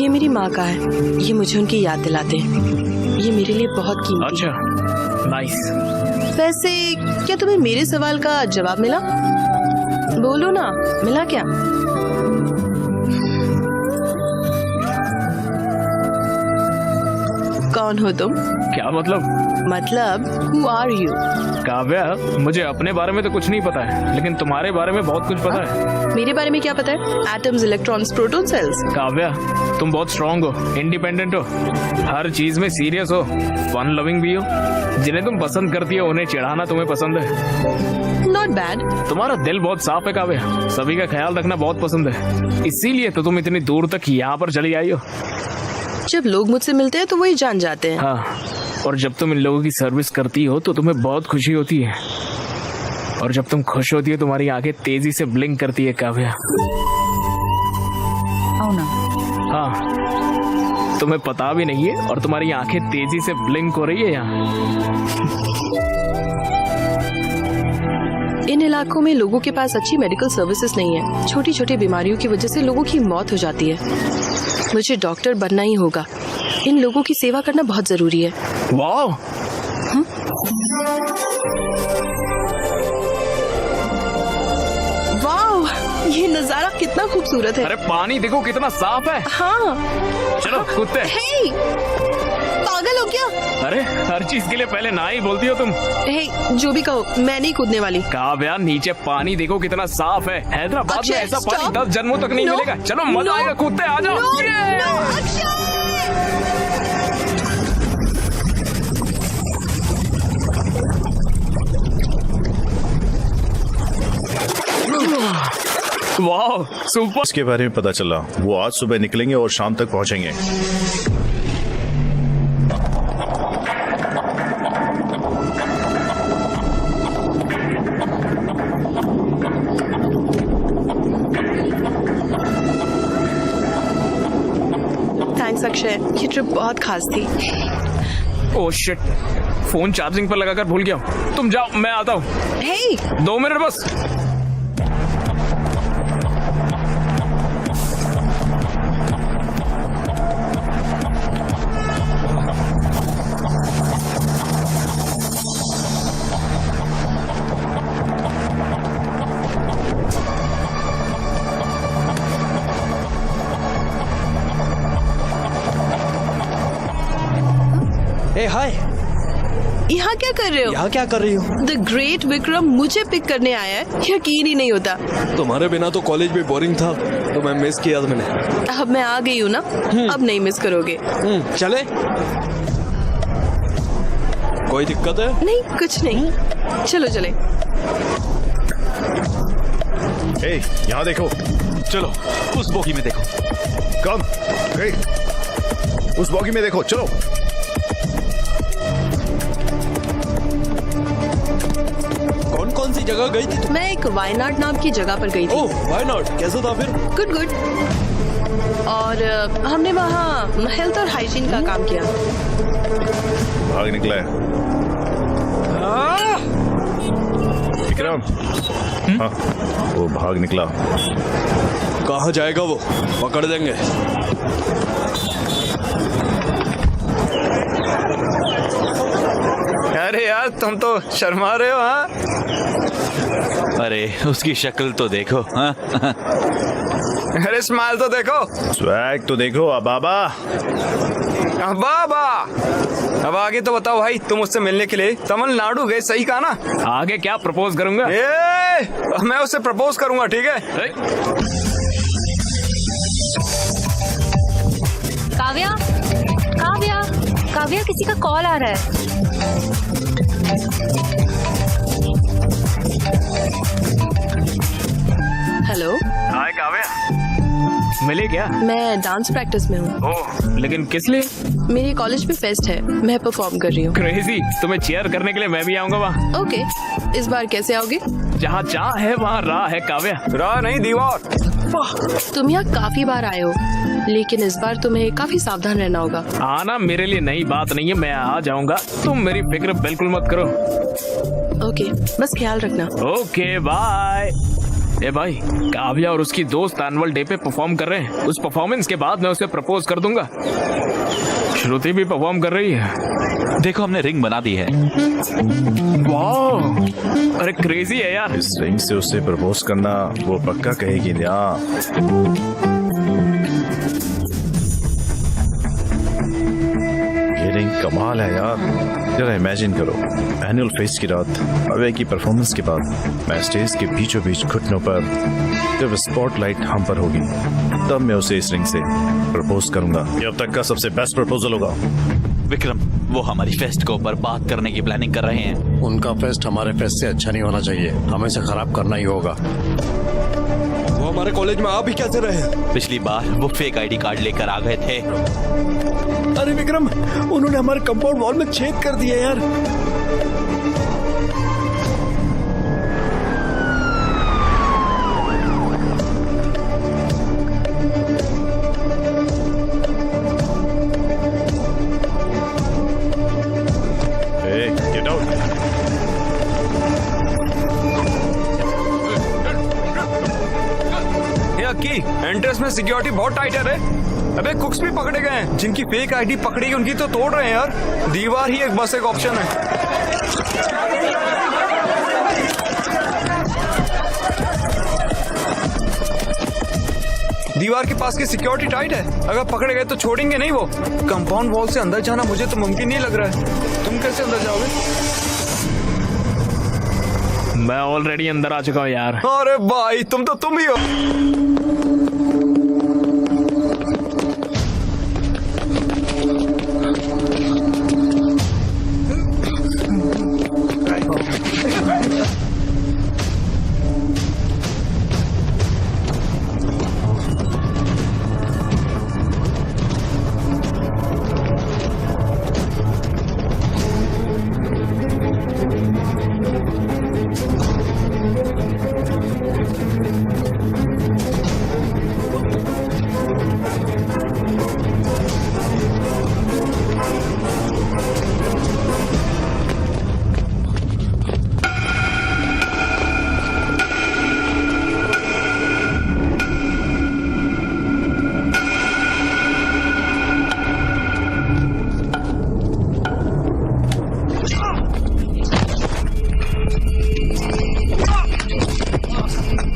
ये मेरी माँ का है। ये मुझे उनकी याद दिलाते हैं। ये मेरे लिए बहुत कीमती। अच्छा, नाइस। वैसे क्या तुम्हें मेरे सवाल का जवाब मिला? बोलो ना, मिला क्या? कौन हो तुम? क्या मतलब? Who are you? काव्या, मुझे अपने बारे में तो कुछ नहीं पता है, लेकिन तुम्हारे बारे में बहुत कुछ पता है। मेरे बारे में क्या पता है? Atoms, electrons, proton, cells. Kavya, तुम बहुत स्ट्रांग हो, इंडिपेंडेंट हो, हर चीज में सीरियस हो, फन लविंग भी हो। जिन्हें तुम पसंद करती हो उन्हें चिढ़ाना तुम्हें पसंद है। Not bad. तुम्हारा दिल बहुत साफ है काव्या, सभी का ख्याल रखना बहुत पसंद है। इसीलिए तो तुम इतनी दूर तक यहाँ पर चली आई हो। जब लोग मुझसे मिलते हैं तो वही जान जाते हैं। हाँ, और जब तुम इन लोगों की सर्विस करती हो तो तुम्हें बहुत खुशी होती है, और जब तुम खुश होती हो तुम्हारी आंखें तेजी से ब्लिंक करती है काव्या। हाँ, तुम्हें पता भी नहीं है और तुम्हारी आंखें तेजी से ब्लिंक हो रही है यहाँ। इन इलाकों में लोगों के पास अच्छी मेडिकल सर्विसेज नहीं है। छोटी छोटी बीमारियों की वजह से लोगों की मौत हो जाती है। मुझे डॉक्टर बनना ही होगा। इन लोगों की सेवा करना बहुत जरूरी है। वाह, वाह, ये नजारा कितना खूबसूरत है। अरे पानी देखो कितना साफ है। हाँ। चलो कूदते। हे, पागल हो क्या? अरे हर चीज के लिए पहले ना ही बोलती हो तुम। हे, जो भी कहो, मैं नहीं कूदने वाली। काव्या, नीचे पानी देखो कितना साफ है। हैदराबाद में ऐसा पानी 10 जन्मों तक नहीं मिलेगा। चलो मजा आएगा, कूदते, आ जाओ। वाह, सुपर। इसके बारे में पता चला, वो आज सुबह निकलेंगे और शाम तक पहुंचेंगे। थैंक्स अक्षय, ये ट्रिप बहुत खास थी। ओह शिट, फोन चार्जिंग पर लगाकर भूल गया हूँ। तुम जाओ, मैं आता हूँ। हे, 2 मिनट बस। हाय, यहाँ क्या कर रहे हो? यहाँ क्या कर रही हो? द ग्रेट विक्रम मुझे पिक करने आया है, यकीन ही नहीं होता। तुम्हारे बिना तो कॉलेज भी बोरिंग था, तो मैं मिस किया मैंने। अब मैं आ गई हूँ ना, अब नहीं मिस करोगे। चले? कोई दिक्कत है? नहीं, कुछ नहीं। चलो चले। यहाँ देखो। चलो उस बोगी में देखो। कम, उस बोगी में देखो, चलो। कौन सी जगह गई थी? मैं एक वायनाड नाम की जगह पर गई थी। ओह, व्हाई नॉट? कैसा था फिर? Good good. और हमने वहाँ हेल्थ और हाइजीन का काम किया। भाग निकला है विक्रम। हाँ, वो भाग निकला। कहाँ जाएगा वो? पकड़ देंगे। अरे यार तुम तो शर्मा रहे हो। हाँ अरे उसकी शक्ल तो देखो। हाँ? अरे स्माइल तो देखो। स्वैग तो देखो अबाबा। बाबा अब आगे तो बताओ भाई, तुम उससे मिलने के लिए तमिलनाडु गए, सही कहा ना? आगे क्या प्रपोज करूंगा? मैं उससे प्रपोज करूंगा, ठीक है? काव्या, काव्या, काव्या, किसी का कॉल आ रहा है। हेलो। हाय काव्या, मिले क्या? मैं डांस प्रैक्टिस में हूँ। ओह, लेकिन किस लिए? मेरे कॉलेज में फेस्ट है, मैं परफॉर्म कर रही हूँ। क्रेजी, तुम्हें चेयर करने के लिए मैं भी आऊंगा वहाँ। ओके, इस बार कैसे आओगे? जहाँ चाह है वहाँ राह है काव्या। राह नहीं, दीवार। तुम यहाँ काफी बार आए हो, लेकिन इस बार तुम्हें काफी सावधान रहना होगा। आना मेरे लिए नई बात नहीं है, मैं आ जाऊंगा, तुम मेरी फिक्र बिल्कुल मत करो। ओके, बस ख्याल रखना। Okay bye. ए भाई, काव्या और उसकी दोस्त एनुअल डे पे परफॉर्म कर रहे हैं। उस परफॉर्मेंस के बाद मैं उसे प्रपोज कर दूंगा। श्रुति भी परफॉर्म कर रही है। देखो हमने रिंग बना दी है। वाह, अरे क्रेजी है यार। इस रिंग से उससे प्रपोज करना वो पक्का कहेगी ना। ये रिंग कमाल है यार। जरा इमेजिन करो, एनुअल फेस्ट की रात, अवे की परफॉर्मेंस के बाद मैं स्टेज के बीचों बीच घुटनों पर, जब स्पॉटलाइट हम पर होगी, तब मैं उसे इस रिंग से प्रपोज करूंगा। ये अब तक का सबसे बेस्ट प्रपोजल होगा। विक्रम, वो हमारी फेस्ट को बर्बाद करने की प्लानिंग कर रहे हैं। उनका फेस्ट हमारे फेस्ट से अच्छा नहीं होना चाहिए, हमें इसे खराब करना ही होगा। वो हमारे कॉलेज में आ भी कैसे रहे? पिछली बार वो फेक आईडी कार्ड लेकर आ गए थे। अरे विक्रम, उन्होंने हमारे कंपाउंड वॉल में छेद कर दिया यार। Get out. की एंट्रेंस में सिक्योरिटी बहुत टाइट है रे। अबे कुक्स भी पकड़े गए हैं, जिनकी फेक आईडी पकड़ी गई उनकी तो तोड़ रहे हैं यार। दीवार ही एक बस एक ऑप्शन है। दीवार के पास की सिक्योरिटी टाइट है, अगर पकड़े गए तो छोड़ेंगे नहीं वो। कंपाउंड वॉल से अंदर जाना मुझे तो मुमकिन नहीं लग रहा है। तुम कैसे अंदर जाओगे? मैं ऑलरेडी अंदर आ चुका हूँ यार। अरे भाई तुम ही हो।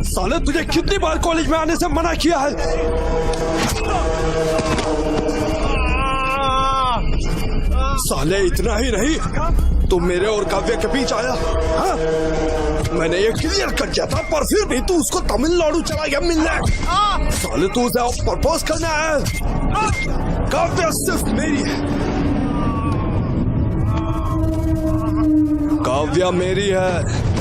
साले तुझे कितनी बार कॉलेज में आने से मना किया है? साले इतना ही नहीं, तुम मेरे और काव्य के बीच आया। हाँ? मैंने ये क्लियर कर दिया था, पर फिर भी तू उसको तमिलनाडु चला गया मिलने। साले तू उसे प्रपोज करना है। काव्य सिर्फ मेरी है, काव्या मेरी है।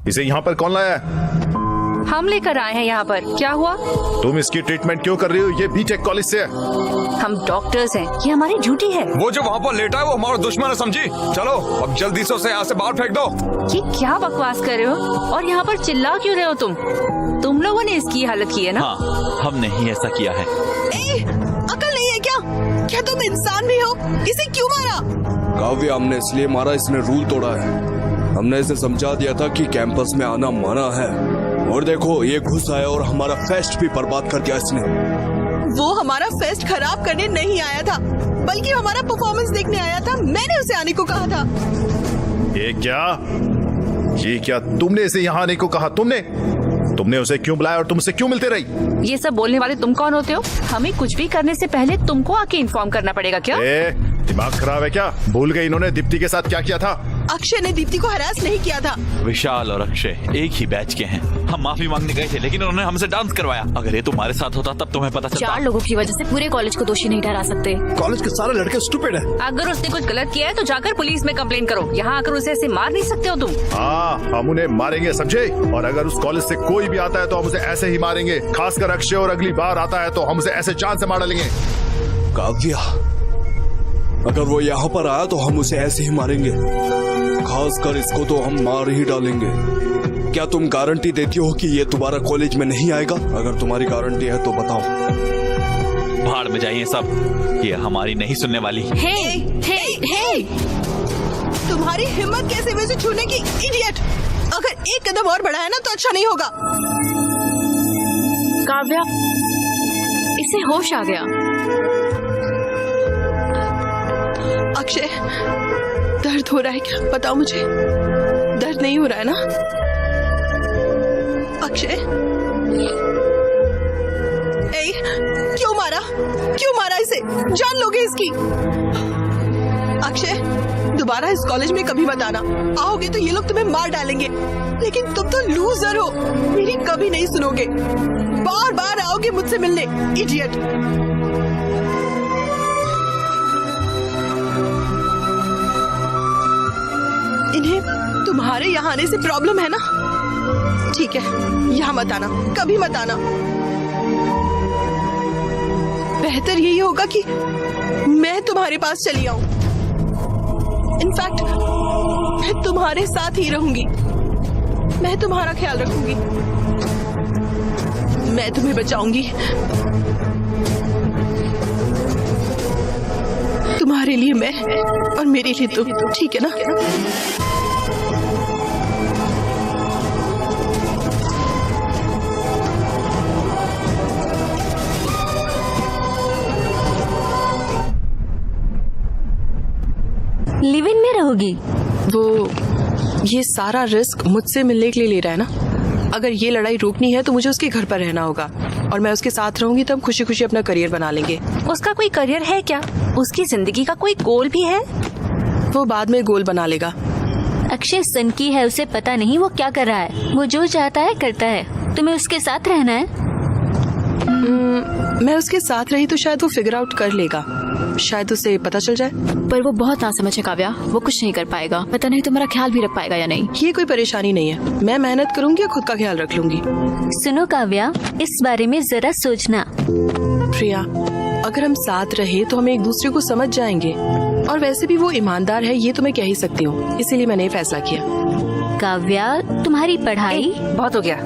इसे यहाँ पर कौन लाया है? हम लेकर आए हैं यहाँ पर। क्या हुआ? तुम इसकी ट्रीटमेंट क्यों कर रही हो? ये बीटेक कॉलेज से है। हम डॉक्टर्स हैं, ये हमारी ड्यूटी है। वो जो वहाँ पर लेटा है वो हमारा दुश्मन है, समझी? चलो अब जल्दी से उसे यहाँ से बाहर फेंक दो। ये क्या बकवास कर रहे हो? और यहाँ पर चिल्ला क्यों रहे हो तुम लोगों ने इसकी हालत की है ना? हाँ, हमने ही ऐसा किया है। अकल नहीं है क्या? क्या तुम इंसान भी हो? इसे क्यों मारा? काव्या, हमने इसलिए मारा, इसने रूल तोड़ा है। हमने इसे समझा दिया था कि कैंपस में आना मना है, और देखो ये घुस आया और हमारा फेस्ट भी बर्बाद कर दिया इसने। वो हमारा फेस्ट खराब करने नहीं आया था, बल्कि हमारा परफॉर्मेंस देखने आया था। मैंने उसे आने को कहा था। ये क्या तुमने इसे यहाँ आने को कहा? तुमने उसे क्यों बुलाया और तुम उसे क्यों मिलते रही? ये सब बोलने वाले तुम कौन होते हो? हमें कुछ भी करने से पहले तुमको आके इन्फॉर्म करना पड़ेगा क्या? दिमाग खराब है क्या? भूल गए इन्होंने दीप्ति के साथ क्या किया था? अक्षय ने दीप्ति को हरास नहीं किया था। विशाल और अक्षय एक ही बैच के हैं। हम माफी मांगने गए थे, लेकिन उन्होंने हमसे डांस करवाया। अगर ये तुम्हारे साथ होता तब तुम्हें पता चलता। 4 लोगों की वजह से पूरे कॉलेज को दोषी नहीं ठहरा सकते। कॉलेज के सारे लड़के स्टूपिड हैं। अगर उसने कुछ गलत किया है तो जाकर पुलिस में कंप्लेन करो। यहाँ आकर उसे ऐसे मार नहीं सकते हो तुम। हाँ, हम उन्हें मारेंगे, समझे? और अगर उस कॉलेज से कोई भी आता है तो हम उसे ऐसे ही मारेंगे। खासकर अक्षय, और अगली बार आता है तो हम उसे ऐसे जान से मार डालेंगे। काव्या, अगर वो यहाँ पर आया तो हम उसे ऐसे ही मारेंगे। खासकर इसको तो हम मार ही डालेंगे। क्या तुम गारंटी देती हो कि ये दोबारा कॉलेज में नहीं आएगा? अगर तुम्हारी गारंटी है तो बताओ। भाड़ में जाइए सब, ये हमारी नहीं सुनने वाली। हे! तुम्हारी हिम्मत कैसे मुझे छूने की, इडियट! अगर एक कदम और बढ़ाया ना तो अच्छा नहीं होगा। काव्या, इसे होश आ गया। अक्षय, दर्द हो रहा है क्या? बताओ मुझे, दर्द नहीं हो रहा है ना? अक्षय, क्यों मारा इसे? जान लोगे इसकी। अक्षय, दोबारा इस कॉलेज में कभी मत आना। आओगे तो ये लोग तुम्हें मार डालेंगे। लेकिन तुम तो लूजर हो, मेरी कभी नहीं सुनोगे। बार बार आओगे मुझसे मिलने, इडियट। इन्हें तुम्हारे यहाँ आने से प्रॉब्लम है ना? ठीक है, यहाँ मत आना, कभी मत आना। बेहतर यही होगा कि मैं तुम्हारे पास चली आऊं। इनफैक्ट मैं तुम्हारे साथ ही रहूंगी। मैं तुम्हारा ख्याल रखूंगी। मैं तुम्हें बचाऊंगी। तुम्हारे लिए मैं और मेरे लिए तुम, ठीक है ना? लिव इन में रहोगी? वो ये सारा रिस्क मुझसे मिलने के लिए ले रहा है ना? अगर ये लड़ाई रोकनी है तो मुझे उसके घर पर रहना होगा, और मैं उसके साथ रहूंगी तब खुशी खुशी अपना करियर बना लेंगे। उसका कोई करियर है क्या? उसकी जिंदगी का कोई गोल भी है? वो बाद में गोल बना लेगा। अक्षय सनकी है, उसे पता नहीं वो क्या कर रहा है। वो जो चाहता है करता है। तुम्हें उसके साथ रहना है। मैं उसके साथ रही तो शायद वो फिगर आउट कर लेगा। शायद उसे पता चल जाए। पर वो बहुत नासमझ है काव्या, वो कुछ नहीं कर पाएगा। पता नहीं तुम्हारा ख्याल भी रख पाएगा या नहीं। ये कोई परेशानी नहीं है, मैं मेहनत करूंगी और खुद का ख्याल रख लूंगी। सुनो काव्या, इस बारे में जरा सोचना। प्रिया, अगर हम साथ रहे तो हम एक दूसरे को समझ जाएंगे, और वैसे भी वो ईमानदार है, ये तो मैं कह ही सकती हूँ। इसीलिए मैंने ये फैसला किया। काव्या, तुम्हारी पढ़ाई बहुत हो गया।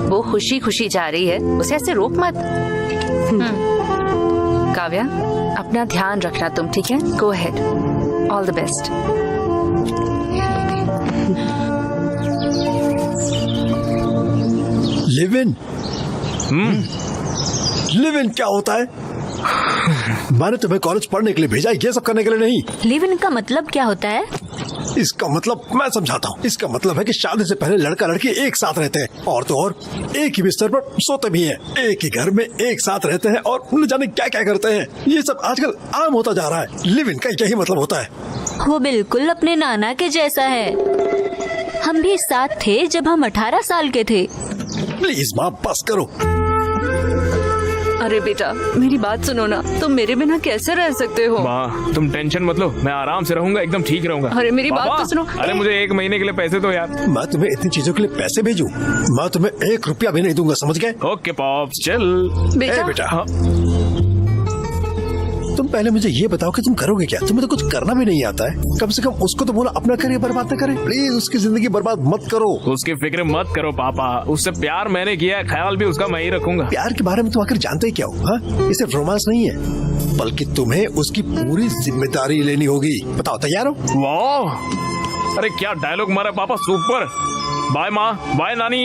वो खुशी खुशी जा रही है, उसे ऐसे रोक मत। काव्या, अपना ध्यान रखना तुम, ठीक है? Go ahead, all the best. Live in? Live in क्या होता है? मैंने तुम्हें कॉलेज पढ़ने के लिए भेजा, ये सब करने के लिए नहीं। लिव इन का मतलब क्या होता है? इसका मतलब मैं समझाता हूँ। इसका मतलब है कि शादी से पहले लड़का लड़की एक साथ रहते हैं, और तो और एक ही बिस्तर पर सोते भी हैं, एक ही घर में एक साथ रहते हैं, और न जाने क्या क्या करते हैं। ये सब आजकल आम होता जा रहा है। लिव इन का यही मतलब होता है। वो बिल्कुल अपने नाना के जैसा है। हम भी साथ थे जब हम 18 साल के थे। प्लीज माँ, बस करो। अरे बेटा मेरी बात सुनो ना, तुम मेरे बिना कैसे रह सकते हो? माँ तुम टेंशन मत लो, मैं आराम से रहूंगा, एकदम ठीक रहूंगा। अरे मेरी बात पापा, तो सुनो। अरे मुझे 1 महीने के लिए पैसे दो यार। मैं तुम्हें इतनी चीजों के लिए पैसे भेजूं? मैं तुम्हें 1 रुपया भी नहीं दूंगा, समझ गए? ओके पॉप्स चल। बेटा, बेटा हाँ। तुम पहले मुझे ये बताओ कि तुम करोगे क्या? तुम्हें तो कुछ करना भी नहीं आता है। कम से कम उसको तो बोला अपना करियर बर्बाद न करे। प्लीज उसकी जिंदगी बर्बाद मत करो। उसकी फिक्र मत करो पापा, उससे प्यार मैंने किया है, ख्याल भी उसका मैं ही रखूंगा। प्यार के बारे में तुम आखिर जानते ही क्या हो? हाँ? ये सिर्फ रोमांस नहीं है, बल्कि तुम्हें उसकी पूरी जिम्मेदारी लेनी होगी। बताओ तैयार हो? वाह, अरे क्या डायलॉग मारा पापा, सुपर। बाय माँ, बाय नानी।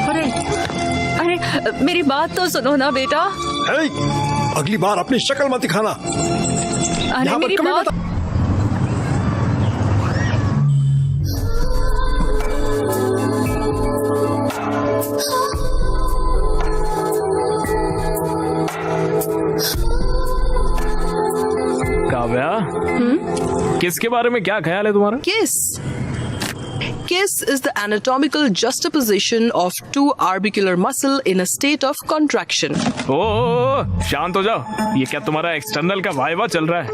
अरे मेरी बात तो सुनो ना बेटा। अगली बार अपनी शक्ल मत दिखाना। अरे यहाँ पर मेरी कभी बात। काव्या, किसके बारे में क्या ख्याल है तुम्हारा? Kiss is the anatomical juxtaposition of two orbicular muscle in a state of contraction. ओ, शांत हो जाओ, ये क्या तुम्हारा एक्सटर्नल का वाइवा चल रहा है?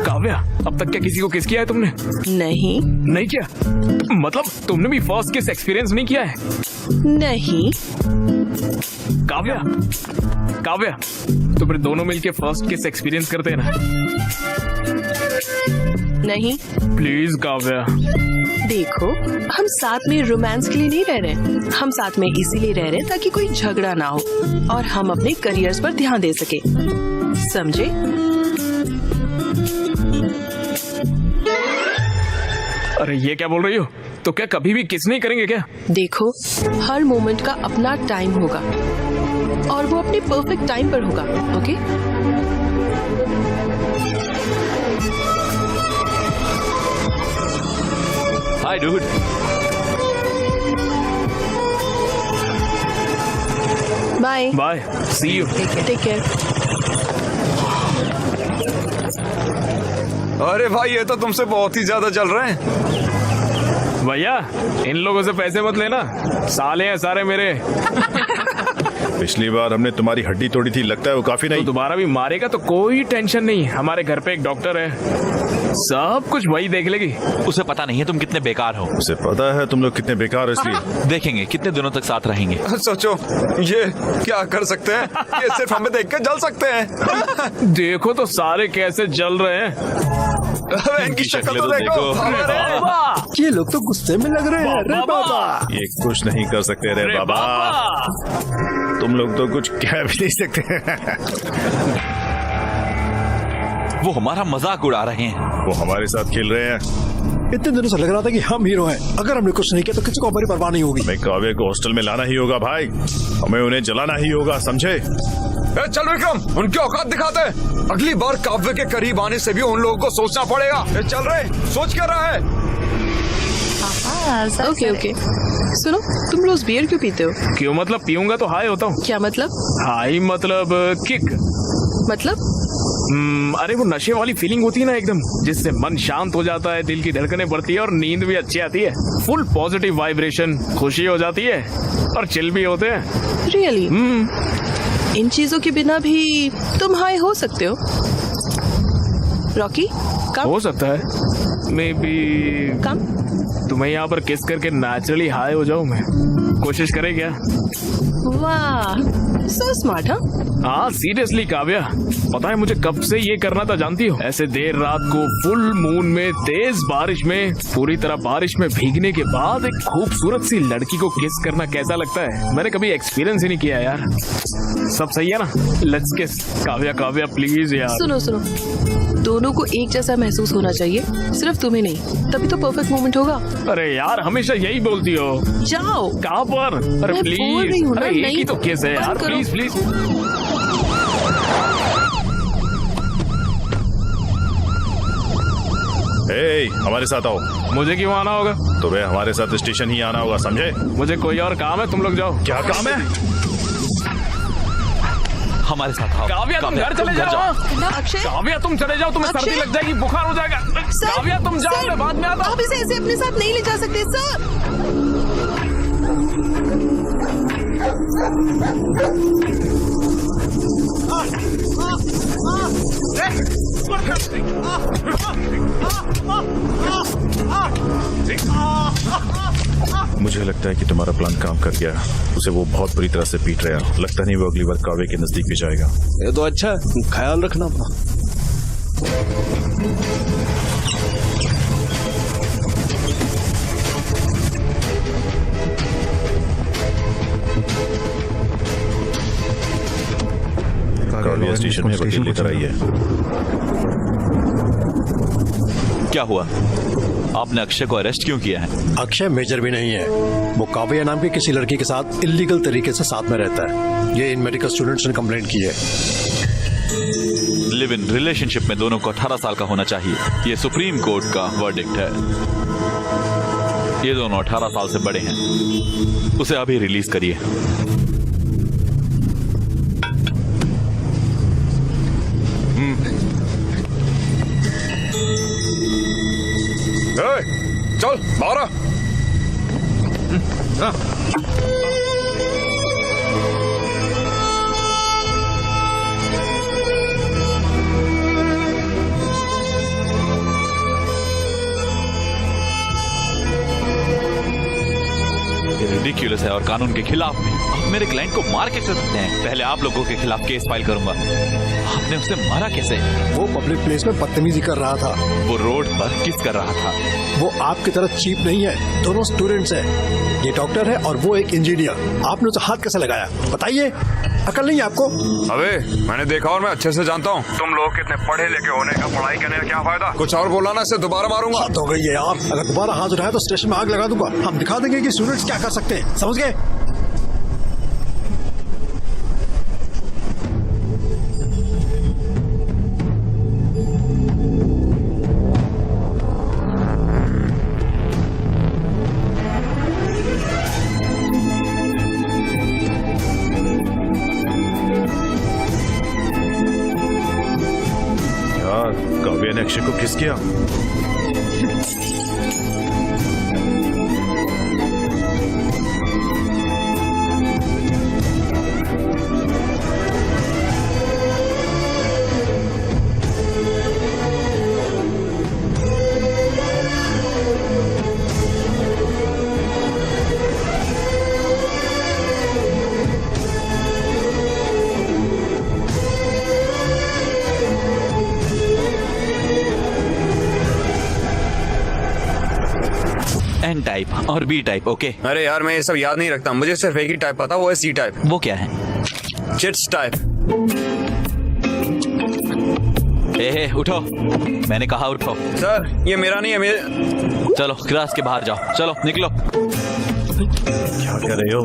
काव्या, अब तक क्या किसी को किस किया है तुमने? नहीं किया? मतलब तुमने भी फर्स्ट किस एक्सपीरियंस नहीं किया है? नहीं। काव्या, काव्या, तो फिर दोनों मिलके फर्स्ट किस एक्सपीरियंस करते हैं ना? नहीं। प्लीज काव्या। देखो, हम साथ में रोमांस के लिए नहीं रह रहे, हम साथ में इसीलिए रह रहे ताकि कोई झगड़ा ना हो और हम अपने करियर्स पर ध्यान दे सके, समझे? अरे ये क्या बोल रही हो? तो क्या कभी भी किस नहीं करेंगे क्या? देखो, हर मोमेंट का अपना टाइम होगा और वो अपने परफेक्ट टाइम पर होगा, okay? Hi dude. Bye bye, see you. Take care. अरे भाई ये तो तुमसे बहुत ही ज्यादा चल रहे हैं। भैया, इन लोगों से पैसे मत लेना, साले हैं सारे मेरे। पिछली बार हमने तुम्हारी हड्डी तोड़ी थी, लगता है वो काफी नहीं। तो दोबारा भी मारेगा तो कोई टेंशन नहीं, हमारे घर पे एक डॉक्टर है, सब कुछ वही देख लेगी। उसे पता नहीं है तुम कितने बेकार हो। उसे पता है तुम लोग कितने बेकार हो, इसलिए देखेंगे कितने दिनों तक साथ रहेंगे। सोचो ये क्या कर सकते हैं, ये सिर्फ हमें देख के जल सकते हैं। देखो तो सारे कैसे जल रहे हैं। इनकी शक्ल तो देखो। ये लोग तो गुस्से में लग रहे हैं। अरे बाबा, ये कुछ नहीं कर सकते रे बाबा। तुम लोग तो कुछ कह भी नहीं सकते। वो हमारा मजाक उड़ा रहे हैं। वो हमारे साथ खेल रहे हैं। इतने दिनों से लग रहा था कि हम हीरो हैं। अगर हमने कुछ नहीं किया तो किसी को हमारी परवाह नहीं होगी। हमें काव्य को हॉस्टल में लाना ही होगा भाई, हमें उन्हें जलाना ही होगा, समझे? चल विक्रम, उनकी औकात दिखाते हैं। अगली बार काव्य के करीब आने से भी उन लोगों को सोचना पड़ेगा। चल रहे, सोच क्या रहा है? ओके ओके, सुनो, तुम रोज बियर क्यों पीते हो? क्यों मतलब? पीऊंगा तो हाई होता हूँ। क्या मतलब? हाई मतलब किक। मतलब? अरे वो नशे वाली फीलिंग होती है ना एकदम, जिससे मन शांत हो जाता है, दिल की धड़कनें बढ़ती है और नींद भी अच्छी आती है। फुल पॉजिटिव वाइब्रेशन, खुशी हो जाती है और चिल भी होते हैं। रियली? इन चीजों के बिना भी तुम हाई हो सकते हो। रॉकी, कम। हो सकता है, मे बी। कम। तुम्हें यहाँ पर किस करके नेचुरली हाई हो जाऊँ मैं? कोशिश करे क्या? वाह, सो स्मार्ट। हाँ सीरियसली काव्या, पता है मुझे कब से ये करना था जानती हो? ऐसे देर रात को फुल मून में, तेज बारिश में, पूरी तरह बारिश में भीगने के बाद एक खूबसूरत सी लड़की को किस करना कैसा लगता है, मैंने कभी एक्सपीरियंस ही नहीं किया यार। सब सही है ना? लेट्स किस। काव्या काव्या प्लीज यार। सुनो सुनो, दोनों को एक जैसा महसूस होना चाहिए, सिर्फ तुम्हें नहीं, तभी तो परफेक्ट मोमेंट होगा। अरे यार हमेशा यही बोलती हो। जाओ। कहाँ पर? अरे मैं बोल रही प्लीज, हूँ ना, अरे एक नहीं ही तो किस है यार, बंद करो। Please please. हमारे साथ आओ। मुझे क्यों आना होगा? तुम्हें हमारे साथ स्टेशन ही आना होगा, समझे? मुझे कोई और काम है, तुम लोग जाओ। क्या काम है? हमारे साथ आओ। काव्या तुम घर चले जाओ। अक्षय, काव्या तुम चले जाओ, तुम्हें अक्षय? सर्दी लग जाएगी, बुखार हो जाएगा। काव्या तुम जाओ, मैं बाद में आता हूँ। आप इसे ऐसे अपने साथ नहीं ले जा सकते सर। मुझे लगता है कि तुम्हारा प्लान काम कर गया। उसे वो बहुत बुरी तरह से पीट रहा है। लगता नहीं वो अगली बार काव्य के नजदीक भी जाएगा। ये तो अच्छा है, ख्याल रखना अपना। काव्य स्टेशन में वकील लेकर आई है। क्या हुआ? आपने अक्षय को अरेस्ट क्यों किया है? अक्षय मेजर भी नहीं है, वो काव्या नाम की किसी लड़की के साथ इलीगल तरीके से साथ में रहता है। ये इन मेडिकल स्टूडेंट्स ने कंप्लेंट की है। लिव इन रिलेशनशिप में दोनों को 18 साल का होना चाहिए। ये सुप्रीम कोर्ट का वर्डिक्ट है। ये दोनों 18 साल से बड़े हैं। उसे अभी रिलीज करिए। चल बाहर आ। रिडिक्यूलस है और कानून के खिलाफ भी। आप मेरे क्लाइंट को मार कैसे सकते हैं? पहले आप लोगों के खिलाफ केस फाइल करूंगा। आपने उसे मारा कैसे? वो पब्लिक प्लेस में बदतमीजी कर रहा था। वो रोड पर किस कर रहा था? वो आपकी तरह चीप नहीं है, दोनों स्टूडेंट्स हैं। ये डॉक्टर है और वो एक इंजीनियर। आपने उसे हाथ कैसे लगाया बताइए? अकल नहीं है आपको? अबे मैंने देखा और मैं अच्छे से जानता हूँ। तुम लोग कितने पढ़े लिखे होने का पढ़ाई करने का क्या फायदा? कुछ और बोला ना, इसे दोबारा मारूंगा। हाथ हो गई है यार, अगर दोबारा हाथ उठाया तो स्टेशन में आग लगा दूंगा। हम दिखा देंगे कि स्टूडेंट्स क्या कर सकते हैं, समझ गए? काव्य ने अक्षय को किस किया? एन टाइप और बी टाइप। ओके। अरे यार मैं ये सब याद नहीं रखता, मुझे सिर्फ एक ही टाइप पता, वो है सी टाइप। वो क्या है? Chits type. ए उठो, मैंने कहा उठो। सर ये मेरा नहीं है, मेरे। चलो क्लास के बाहर जाओ, चलो निकलो। क्या कह रहे हो?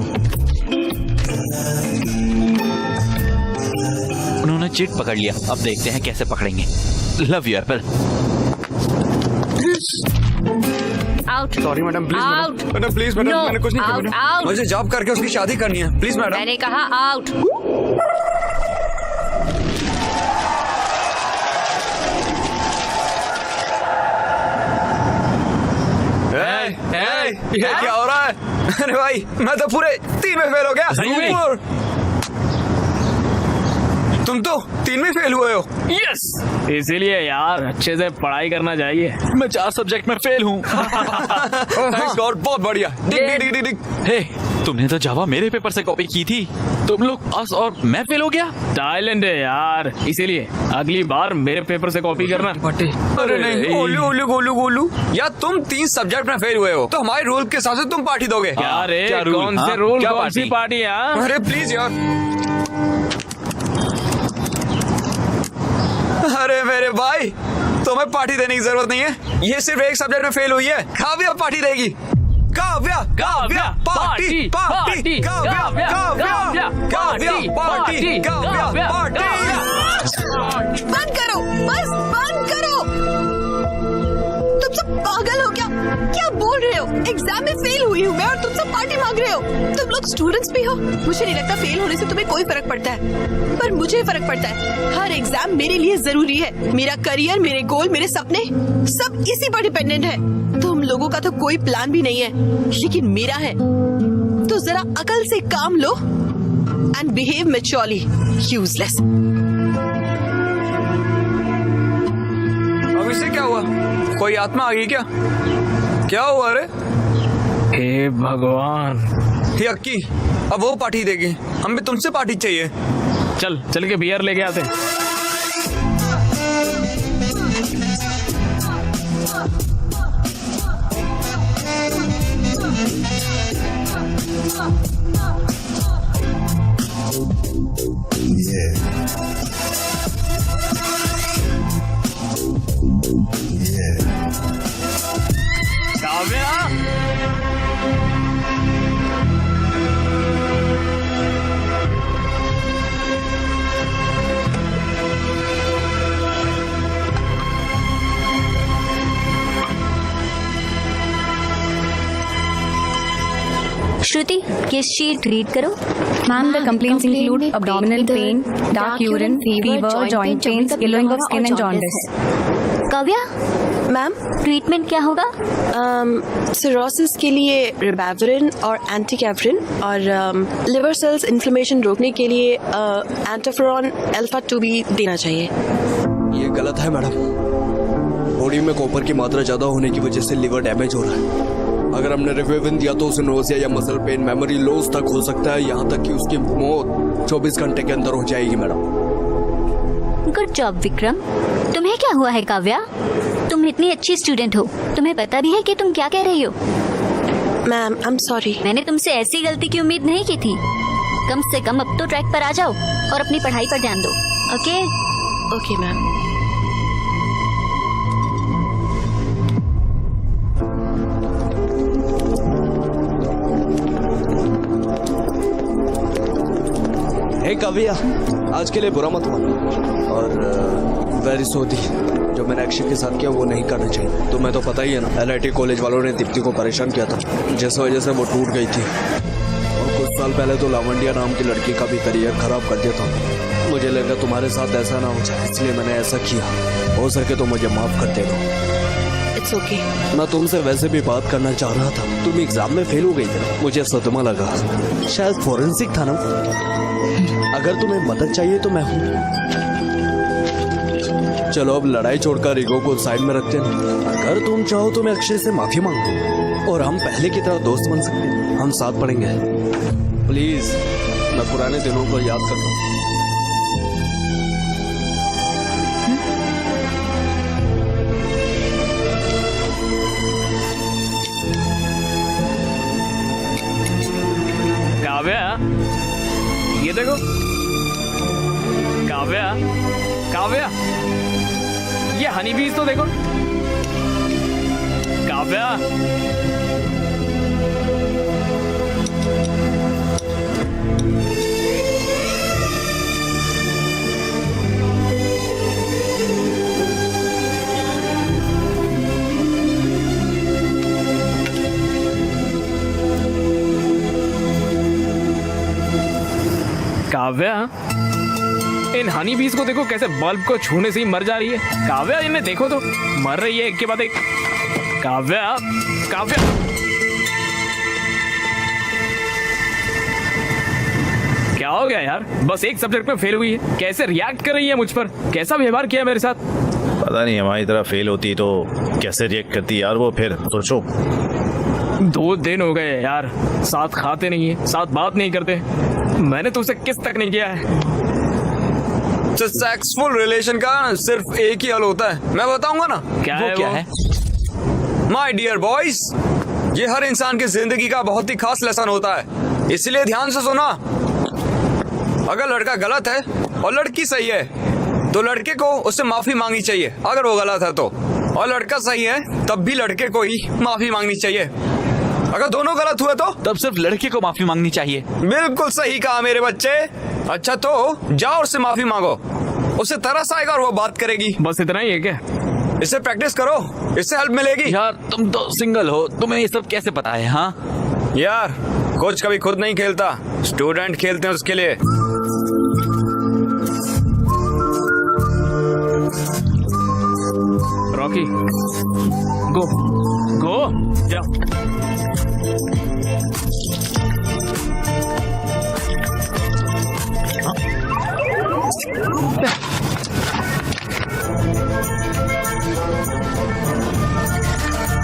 उन्होंने चिट पकड़ लिया, अब देखते हैं कैसे पकड़ेंगे। Love you Apple. Out. Sorry madam, please madam, please madam, मैंने कुछ नहीं किया मैडम। आउट। मुझे जॉब करके उसकी शादी करनी है, प्लीज मैडम। मैंने कहा आउट। ये क्या हो रहा है? अरे भाई मैं तो पूरे 3 में फेल हो गया। तुम तो 3 में फेल हुए हो। यस, इसीलिए यार अच्छे से पढ़ाई करना चाहिए। मैं 4 सब्जेक्ट में फेल हूँ। थैंक्स गॉड, बहुत बढ़िया। हे, तुमने तो जावा मेरे पेपर से कॉपी की थी। तुम लोग पास और मैं फेल हो गया। टैलेंट है यार, इसीलिए अगली बार मेरे पेपर से कॉपी करना। अरे नहीं, गोलू गोलू गोलू, या तुम 3 सब्जेक्ट में फेल हुए हो तो हमारे रूल के हिसाब से तुम पार्टी दोगे। क्या रे? क्या रूल? कौन से हाँ? रूल? क्या कौन सी पार्टी? अरे प्लीज यार। अरे मेरे भाई, तुम्हें पार्टी देने की जरूरत नहीं है। ये सिर्फ एक सब्जेक्ट में फेल हुई है। काव्या पार्टी देगी। Kavya Kavya party party Kavya Kavya Kavya party Kavya party. बंद करो, बस बंद करो। तुम सब पागल हो क्या? क्या बोल रहे हो? एग्जाम में फेल हुई हूँ मैं और तुम सब पार्टी मांग रहे हो। तुम लोग स्टूडेंट्स भी हो। मुझे नहीं लगता फेल होने से तुम्हें कोई फर्क पड़ता है, पर मुझे फर्क पड़ता है। हर एग्जाम मेरे लिए जरूरी है। मेरा करियर, मेरे गोल, मेरे सपने सब इसी पर डिपेंडेंट है। तुम लोगों का तो कोई प्लान भी नहीं है, लेकिन मेरा है। तो जरा अकल से काम लो एंड बिहेव मैच्योरली, यूजलेस। अब इसे क्या हुआ? कोई आत्मा आ गई क्या? क्या हुआ रे? हे भगवान। हे अक्की, अब वो पार्टी देगी, हमें तुमसे पार्टी चाहिए। चल चल के बियर लेके आते। काव्या, श्रुति, ये शीट रीड करो। Ma'am, the complaints include abdominal pain, dark urine, fever, joint pains, yellowing of skin and jaundice. Kavya, ma'am, treatment क्या होगा? सिरोसिस के लिए रिबाविरिन और एंटीकैफरिन और लिवर सेल्स इन्फ्लेमेशन रोकने के लिए एंटाफेरॉन अल्फा 2 भी देना चाहिए। ये गलत है मैडम। बॉडी में कॉपर की मात्रा ज्यादा होने की वजह से लिवर डैमेज हो रहा है। अगर हमने रिवेविन दिया तो उसे नोजिया या मसल पेन, मेमोरी लॉस तक हो सकता है, यहाँ तक कि उसकी मौत 24 घंटे के अंदर हो जाएगी मैडम। Good job Vikram. तुम्हें क्या हुआ है काव्या? तुम इतनी अच्छी स्टूडेंट हो, तुम्हें पता भी है कि तुम क्या कह रही हो? Ma'am, I am sorry. मैंने तुमसे ऐसी गलती की उम्मीद नहीं की थी। कम से कम अब तो ट्रैक पर आ जाओ और अपनी पढ़ाई पर ध्यान दो। Okay? Okay ma'am. Hey Kavya, आज के लिए बुरा मत मानो और वेरी सॉरी। जो मैंने अक्षय के साथ किया वो नहीं करना चाहिए। तुम्हें तो पता ही है ना, LIT कॉलेज वालों ने दीप्ति को परेशान किया था, जिस वजह से वो टूट गई थी। और कुछ साल पहले तो लावंडिया नाम की लड़की का भी करियर खराब कर दिया था। मुझे लगा तुम्हारे साथ ऐसा ना हो जाए, इसलिए मैंने ऐसा किया। हो सके तो मुझे माफ कर देना। It's okay. मैं तुमसे वैसे भी बात करना चाह रहा था। तुम एग्जाम में फेल हो गई थी, मुझे सदमा लगा। शायद फॉरेंसिक था ना। अगर तुम्हें मदद चाहिए तो मैं हूँ। चलो अब लड़ाई छोड़कर ईगो को साइड में रखते हैं। अगर तुम चाहो तो मैं अक्षय से माफी मांगू और हम पहले की तरह दोस्त बन सकते हैं। हम साथ पढ़ेंगे। प्लीज, मैं पुराने दिनों को याद करता हूँ। काव्या, ये देखो। काव्या, काव्या, ये हनी बीज तो देखो। काव्या, काव्या, इन हनी बीज को देखो कैसे बल्ब को छूने से ही मर जा रही है। काव्या, इन्हें देखो तो, मर रही है एक के बाद एक। काव्या, काव्या, क्या हो गया यार? बस एक सब्जेक्ट में फेल हुई है, कैसे रिएक्ट कर रही है मुझ पर? कैसा व्यवहार किया मेरे साथ? पता नहीं, हमारी तरह फेल होती तो कैसे रिएक्ट करती यार वो। फिर सोचो, 2 दिन हो गए यार, साथ खाते नहीं है, साथ बात नहीं करते। मैंने तुझसे किस तक नहीं किया है। सक्सेसफुल रिलेशन का सिर्फ एक ही हल होता है, मैं बताऊंगा ना। क्या वो है? क्या वो? है? माय डियर बॉयज, ये हर इंसान की जिंदगी का बहुत ही खास लेसन होता है, इसलिए ध्यान से सुना। अगर लड़का गलत है और लड़की सही है तो लड़के को उससे माफी मांगनी चाहिए अगर वो गलत है तो, और लड़का सही है तब भी लड़के को ही माफी मांगनी चाहिए। अगर दोनों गलत हुए तो तब सिर्फ लड़के को माफी मांगनी चाहिए। बिल्कुल सही कहा मेरे बच्चे। अच्छा तो जाओ उससे माफी मांगो, उसे तरस आएगा और वो बात करेगी। बस इतना ही है क्या? इसे प्रैक्टिस करो, इससे हेल्प मिलेगी। यार तुम तो सिंगल हो, तुम्हें ये सब कैसे पता है? हाँ यार, कोच कभी खुद नहीं खेलता, स्टूडेंट खेलते हैं उसके लिए। रॉकी, गो गो, जाओ।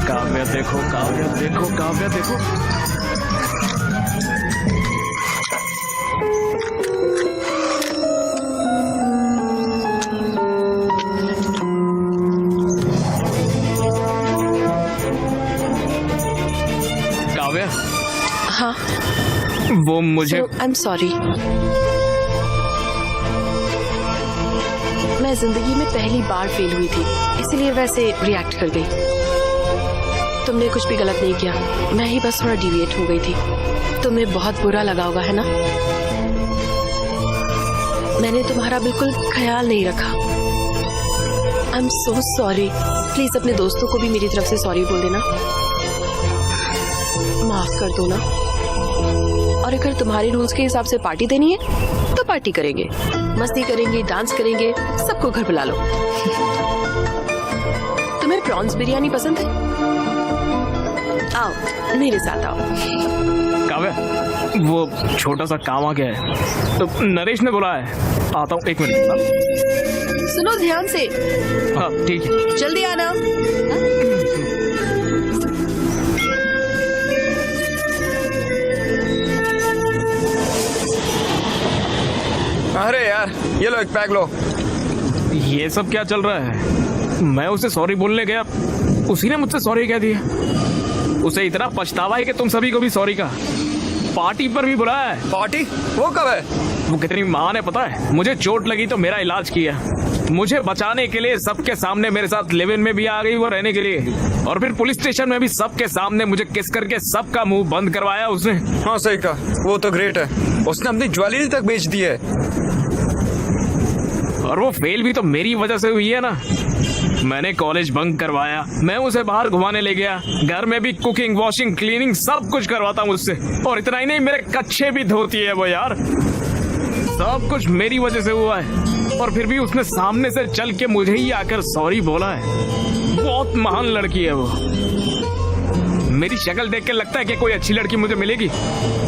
काव्या देखो, काव्या देखो, काव्या देखो। काव्या, हाँ, वो मुझे आई एम सॉरी। मैं जिंदगी में पहली बार फेल हुई थी, इसीलिए वैसे रिएक्ट कर गई। तुमने कुछ भी गलत नहीं किया, मैं ही बस थोड़ा डिविएट हो गई थी। तुम्हें बहुत बुरा लगा होगा, है ना? मैंने तुम्हारा बिल्कुल ख्याल नहीं रखा। I am so sorry. Please अपने दोस्तों को भी मेरी तरफ से सॉरी बोल देना, माफ कर दो ना। और अगर तुम्हारे रूल्स के हिसाब से पार्टी देनी है तो पार्टी करेंगे, मस्ती करेंगे, डांस करेंगे, सबको घर बुला लो। तुम्हें प्रॉन्स बिरयानी पसंद है? आओ मेरे साथ आओ। काव्या, वो छोटा सा काम आ गया है, तो नरेश ने बोला है। आता हूँ, 1 मिनट। सुनो ध्यान से। हाँ ठीक है, जल्दी आना। अरे यार, ये लो एक पैक लो। ये सब क्या चल रहा है? मैं उसे सॉरी बोलने गया, उसी ने मुझसे सॉरी कह दिया। उसे इतना पछतावा है कि तुम सभी को भी सॉरी का पार्टी पर भी बुलाया है। पार्टी? वो कब है? वो कितनी माँ ने पता है? मुझे चोट लगी तो मेरा इलाज किया, मुझे बचाने के लिए सबके सामने मेरे साथ लिव इन में भी आ गई वो रहने के लिए, और फिर पुलिस स्टेशन में भी सबके सामने मुझे किस करके सबका मुंह बंद करवाया उसने। हाँ सही कहा, वो तो ग्रेट है। उसने अपनी ज्वेलरी तक बेच दी है। और वो फेल भी तो मेरी वजह से हुई है ना। मैंने कॉलेज बंक करवाया, मैं उसे बाहर घुमाने ले गया, घर में भी कुकिंग, वॉशिंग, क्लीनिंग सब कुछ करवाता हूँ उससे। और इतना ही नहीं, मेरे कच्चे भी धोती है वो यार। सब कुछ मेरी वजह से हुआ है, और फिर भी उसने सामने से चल के मुझे ही आकर सॉरी बोला है। बहुत महान लड़की है वो। मेरी शक्ल देख के लगता है कि कोई अच्छी लड़की मुझे मिलेगी।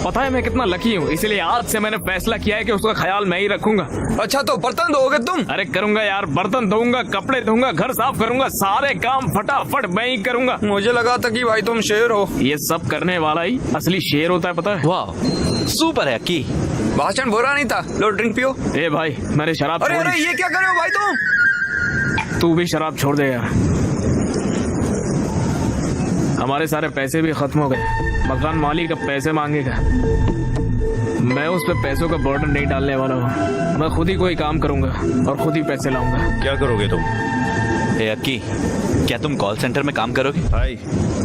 पता है मैं कितना लकी हूँ, इसीलिए आज से मैंने फैसला किया है कि उसका ख्याल मैं ही रखूंगा। अच्छा तो बर्तन धोगे तुम? अरे करूंगा यार, बर्तन धोऊंगा, कपड़े धोऊंगा, घर साफ करूंगा, सारे काम फटाफट मैं ही करूंगा। मुझे लगा था कि भाई तुम शेर हो। ये सब करने वाला ही असली शेर होता है, पता है? वाह, सुपर है की। भाषण बुरा नहीं था। लो ड्रिंक पियो। ए भाई, मैंने शराब अरे छोड़ अरे दी। ये क्या कर रहे हो भाई तुम? तू भी शराब छोड़ दे यार। हमारे सारे पैसे भी खत्म हो गए, मकान मालिक अब पैसे मांगेगा। मैं उस पे पैसों का बर्डन नहीं डालने वाला हूँ। मैं खुद ही कोई काम करूंगा और खुद ही पैसे लाऊंगा। क्या करोगे तुम? ए अक्की, क्या तुम कॉल सेंटर में काम करोगे? भाई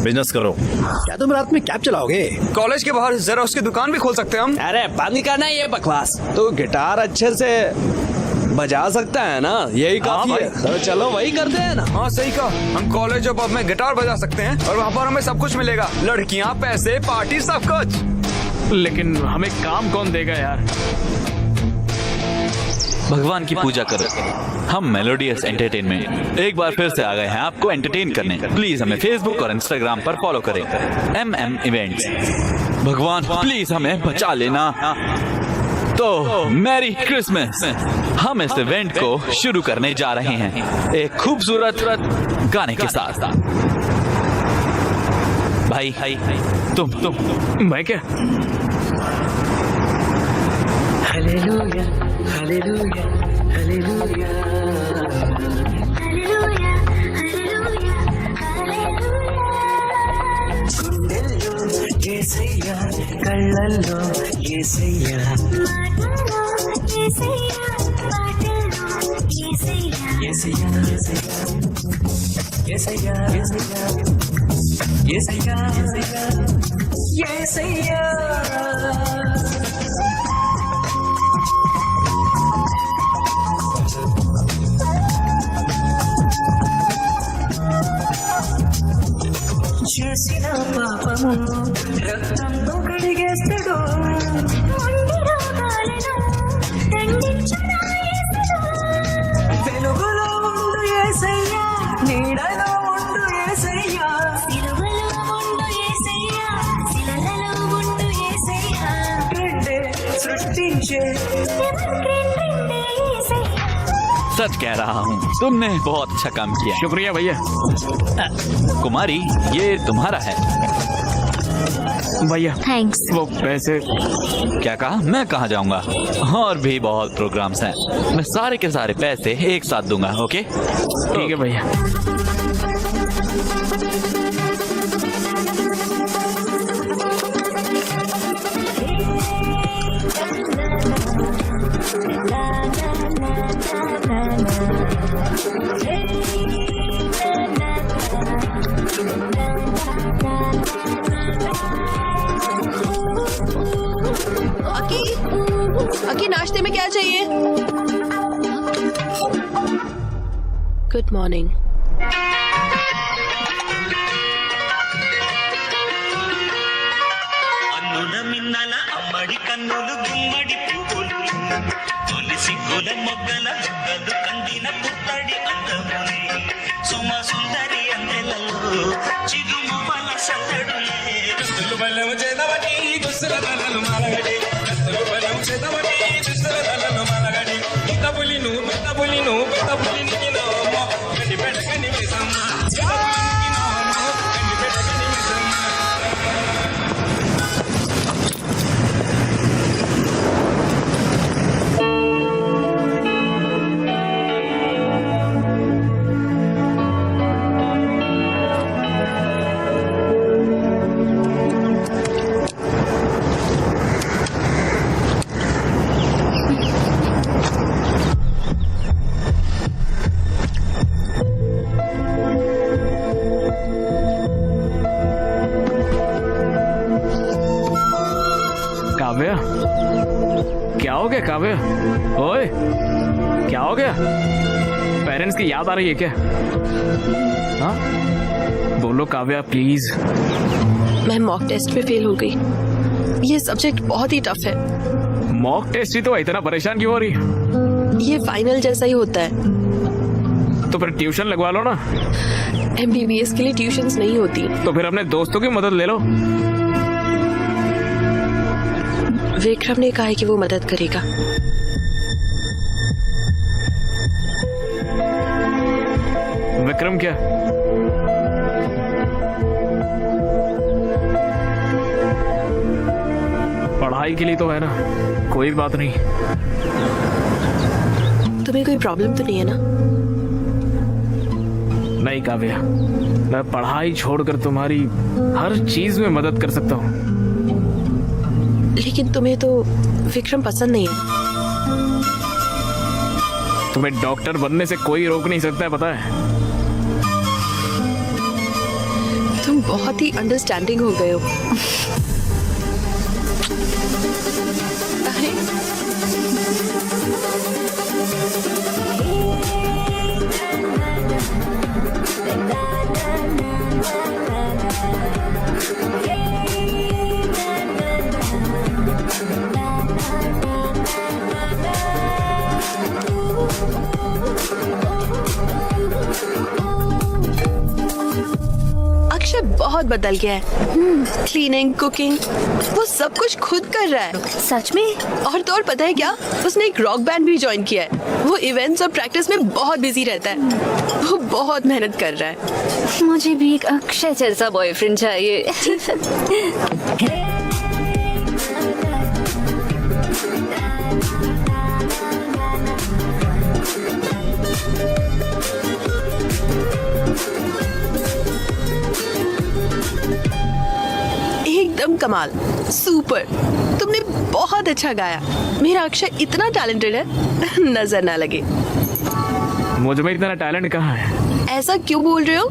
बिजनेस करो। क्या तुम रात में कैब चलाओगे? कॉलेज के बाहर जरा उसकी दुकान भी खोल सकते हैं हम। अरे बंद करना ये बकवास। तो गिटार अच्छे से बजा सकता है ना, यही काफी है। तो चलो वही करते हैं ना। हाँ सही कहा, हम कॉलेज और पब में गिटार बजा सकते हैं और वहाँ पर हमें सब कुछ मिलेगा, लड़कियाँ, पैसे, पार्टी, सब कुछ। लेकिन हमें काम कौन देगा यार? भगवान की पूजा करो। हम मेलोडियस एंटरटेनमेंट एक बार फिर से आ गए हैं आपको एंटरटेन करने। प्लीज हमें फेसबुक और इंस्टाग्राम पर फॉलो करें, MM इवेंट्स। भगवान प्लीज हमें बचा लेना। तो मैरी क्रिसमस। हम इस इवेंट को शुरू करने जा रहे हैं एक खूबसूरत गाने के साथ। भाई तुम मैं क्या? हालेलुया हालेलुया हालेलुया हालेलुया गुंडెల్లో యేసయ్యా కళ్ళల్లో యేసయ్యా మాటల్లో యేసయ్యా పాటల్లో యేసయ్యా యేసయ్యా యేసయ్యా యేసయ్యా యేసయ్యా యేసయ్యా చేసిన పాపము రక్తంతో కడిగేస్తాడు, వెలుగులో ఉండు యేసయ్యా, నీడలో ఉండు యేసయ్యా, రెండే సృష్టించి सच कह रहा हूँ, तुमने बहुत अच्छा काम किया। शुक्रिया भैया। कुमारी, ये तुम्हारा है। भैया थैंक्स। वो पैसे। क्या कहा? मैं कहाँ जाऊंगा? और भी बहुत प्रोग्राम्स हैं, मैं सारे के सारे पैसे एक साथ दूंगा। ओके ठीक है भैया। अकी नाश्ते में क्या चाहिए? Good morning. మిన్నల అమ్మడి కన్నులు గుమ్మడి పువ్వులు తొలిసి గుల మొగ్గల జుగ్గలు కందిన పుత్తడి అందములే సుమ సుందరి అందెలలో చిగుము వల సల్లడులే దుస్తులు బలము చేదవటి దుస్తుల దళలు మాలగడి దుస్తులు బలము చేదవటి దుస్తుల దళలు మాలగడి పుత్తపులి ను పుత్తపులి నికినోమో గడి బెడకని వేసమ్మ గడి బెడకని వేసమ్మ काव्या, क्या हो गया काव्या? ओए, क्या हो गया? पेरेंट्स की याद आ रही है क्या? हाँ, बोलो काव्या प्लीज। मैं मॉक टेस्ट में फेल हो गई। ये सब्जेक्ट बहुत ही टफ है। मॉक टेस्ट ही तो इतना परेशान क्यों हो रही? ये फाइनल जैसा ही होता है। तो फिर ट्यूशन लगवा लो ना। MBBS के लिए ट्यूशंस नहीं होती। तो फिर अपने दोस्तों की मदद ले लो। विक्रम ने कहा है कि वो मदद करेगा। विक्रम क्या? पढ़ाई के लिए तो है ना, कोई बात नहीं। तुम्हें कोई प्रॉब्लम तो नहीं है ना? नहीं काव्या, मैं पढ़ाई छोड़कर तुम्हारी हर चीज में मदद कर सकता हूँ। लेकिन तुम्हें तो विक्रम पसंद नहीं है। तुम्हें डॉक्टर बनने से कोई रोक नहीं सकता है, पता है? तुम बहुत ही अंडरस्टैंडिंग हो गए हो। अरे अक्षय बहुत बदल गया है। क्लीनिंग, कुकिंग, वो सब कुछ खुद कर रहा है। सच में? और तो और पता है क्या, उसने एक रॉक बैंड भी ज्वाइन किया है। वो इवेंट्स और प्रैक्टिस में बहुत बिजी रहता है। वो बहुत मेहनत कर रहा है। मुझे भी एक अक्षय जैसा बॉयफ्रेंड चाहिए। एकदम कमाल, सुपर। तुमने बहुत अच्छा गाया। मेरा अक्षय इतना टैलेंटेड है, नजर ना लगे। मुझ में इतना टैलेंट कहाँ है? ऐसा क्यों बोल रहे हो?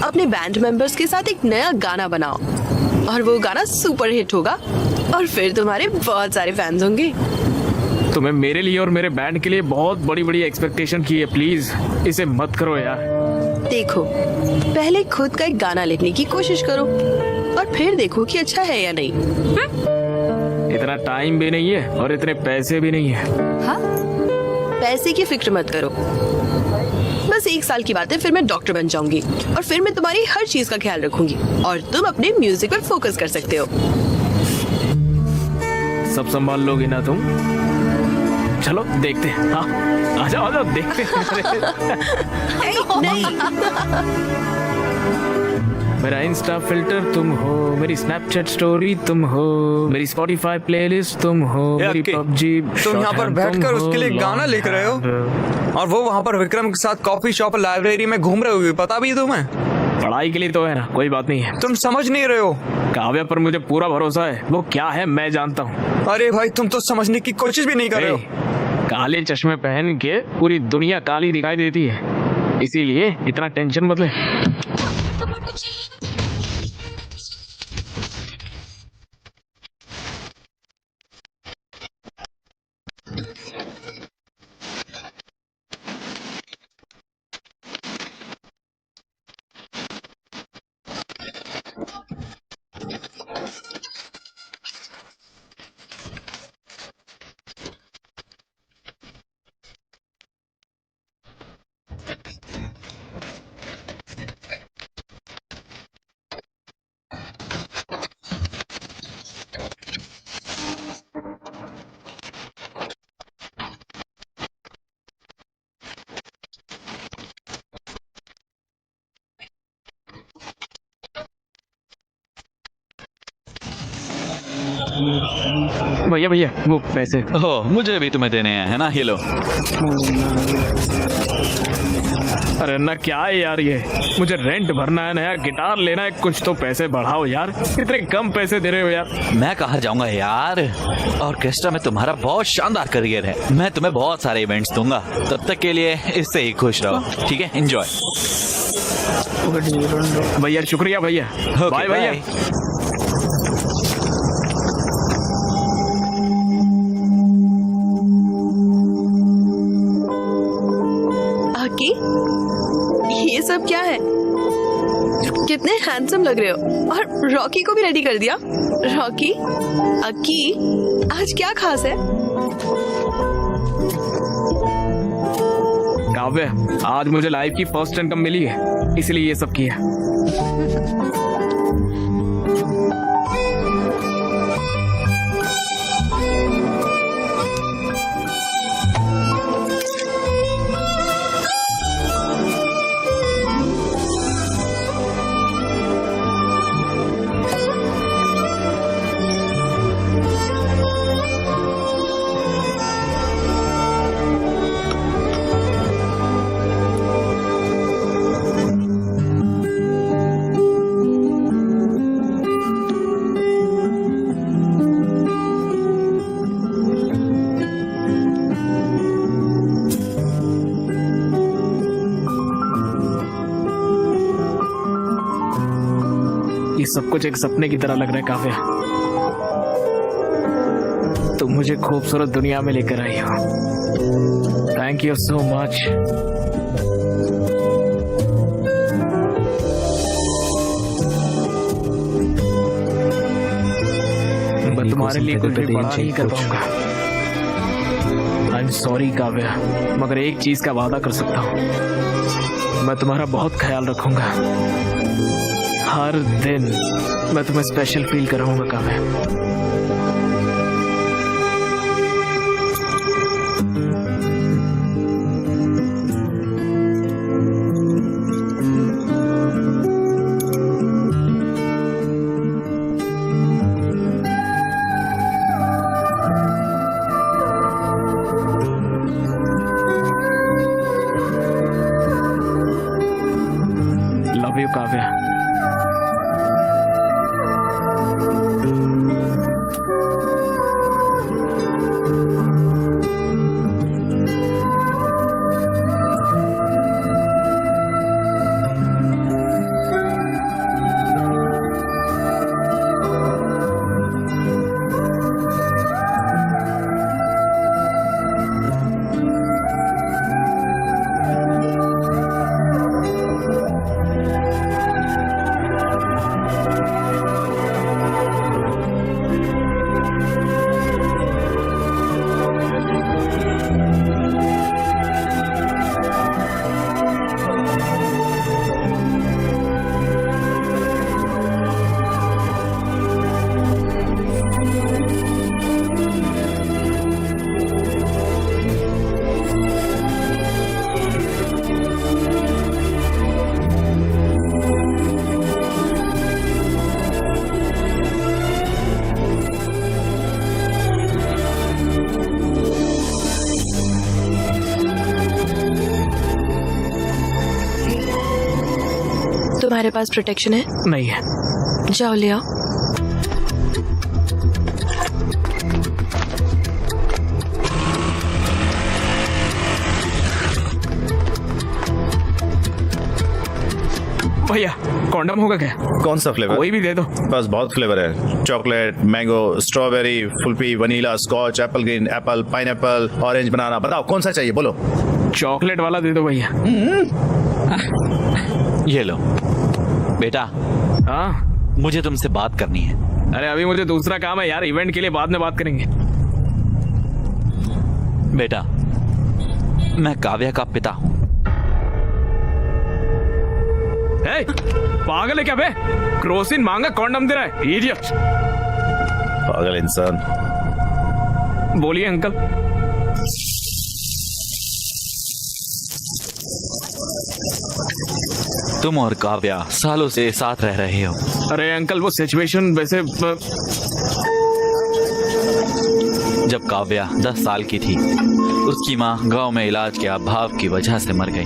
अपने बैंड मेंबर्स के साथ एक नया गाना बनाओ और वो गाना सुपर हिट होगा और फिर तुम्हारे बहुत सारे फैंस होंगे। तुम्हें मेरे लिए और मेरे बैंड के लिए बहुत बड़ी बड़ी एक्सपेक्टेशन की है। प्लीज इसे मत करो यार। देखो, पहले खुद का एक गाना लिखने की कोशिश करो और फिर देखो कि अच्छा है या नहीं। इतना टाइम भी नहीं है और इतने पैसे भी नहीं है। हाँ? पैसे की फिक्र मत करो। बस 1 साल की बात है, फिर मैं डॉक्टर बन जाऊंगी और फिर मैं तुम्हारी हर चीज का ख्याल रखूंगी और तुम अपने म्यूजिक पर फोकस कर सकते हो। सब संभाल लोगी ना तुम? चलो देखते हैं। हाँ आ जाओ देखते हैं। मेरा इंस्टा फिल्टर तुम हो, मेरी स्नैपचैट स्टोरी तुम हो, मेरी स्पॉटिफाई प्लेलिस्ट तुम हो, मेरी पबजी। तुम यहाँ पर बैठकर उसके लिए गाना लिख रहे हो और वो वहाँ पर विक्रम के साथ कॉफी शॉप लाइब्रेरी में घूम रहे हो, पता भी तुम्हें? पढ़ाई के लिए तो है ना, कोई बात नहीं है। तुम समझ नहीं रहे हो। काव्या पर मुझे पूरा भरोसा है, वो क्या है मैं जानता हूँ। अरे भाई तुम तो समझने की कोशिश भी नहीं कर रहे हो। काले चश्मे पहन के पूरी दुनिया काली दिखाई देती है, इसीलिए इतना टेंशन मत ले। भैया भैया वो पैसे। ओह मुझे भी तुम्हें देने हैं, है ना? ये लो। अरे ना क्या है यार, ये मुझे रेंट भरना है ना यार, गिटार लेना है, कुछ तो पैसे बढ़ाओ यार, इतने कम पैसे दे रहे हो यार। मैं कहाँ जाऊंगा यार, ऑर्केस्ट्रा में तुम्हारा बहुत शानदार करियर है, मैं तुम्हें बहुत सारे इवेंट्स दूंगा, तब तक के लिए इससे ही खुश रहो, ठीक है? एंजॉय। भैया शुक्रिया भैया, बाय भैया। ये सब क्या है? कितने हैंडसम लग रहे हो। और रॉकी को भी रेडी कर दिया। रॉकी, अक्की, आज क्या खास है? काव्य, आज मुझे लाइफ की फर्स्ट इनकम मिली है, इसलिए ये सब किया। सब कुछ एक सपने की तरह लग रहा है काव्या, तुम मुझे खूबसूरत दुनिया में लेकर आई हो। Thank you so much. मैं तुम्हारे लिए कुछ भी बड़ा नहीं कर पाऊंगा। आई एम सॉरी काव्या, मगर एक चीज का वादा कर सकता हूँ, मैं तुम्हारा बहुत ख्याल रखूंगा। हर दिन मैं तुम्हें स्पेशल फील कराऊंगा काव्या। Love you Kavya. तुम्हारे पास प्रोटेक्शन है? नहीं है। जाओ ले आओ। भैया कॉन्डम होगा क्या? कौन सा फ्लेवर? कोई भी दे दो। बस बहुत फ्लेवर है, चॉकलेट, मैंगो, स्ट्रॉबेरी, फुल्फी, vanilla, scotch, apple green, apple, pineapple, orange, banana. बताओ कौन सा चाहिए, बोलो। चॉकलेट वाला दे दो भैया। ये लो बेटा। हाँ मुझे तुमसे बात करनी है। अरे अभी मुझे दूसरा काम है यार, इवेंट के लिए बाद में बात करेंगे। बेटा मैं काव्या का पिता हूँ। पागल है क्या बे? क्रोसिन मांगा कॉन्डम दे रहा है, इडियट। पागल इंसान। बोलिए अंकल। तुम और काव्या सालों से साथ रह रहे हो। अरे अंकल वो सिचुएशन वैसे जब काव्या 10 साल की थी, उसकी माँ गांव में इलाज के अभाव की वजह से मर गई।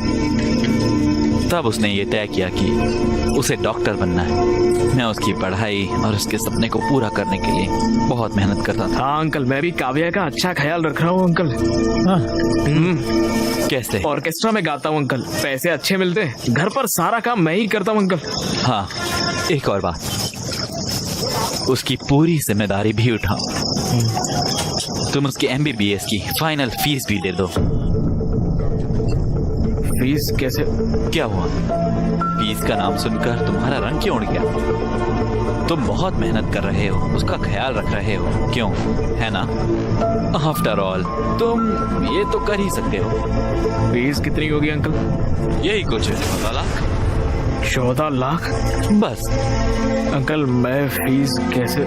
तब उसने ये तय किया कि उसे डॉक्टर बनना है। मैं उसकी पढ़ाई और उसके सपने को पूरा करने के लिए बहुत मेहनत करता था। हाँ अंकल, मैं भी काव्या का अच्छा ख्याल रख रहा हूँ अंकल। कैसे? ऑर्केस्ट्रा में गाता हूँ अंकल, पैसे अच्छे मिलते हैं। घर पर सारा काम मैं ही करता हूँ अंकल। हाँ एक और बात, उसकी पूरी जिम्मेदारी भी उठाओ। तुम उसकी MBBS की फाइनल फीस भी दे दो। फीस कैसे? क्या हुआ? फीस का नाम सुनकर तुम्हारा रंग क्यों उड़ गया? तुम बहुत मेहनत कर रहे हो, उसका ख्याल रख रहे हो, क्यों? है ना? आफ्टर ऑल तुम ये तो कर ही सकते हो। फीस कितनी होगी अंकल? यही कुछ 14 लाख। 14 लाख? बस। अंकल मैं फीस कैसे?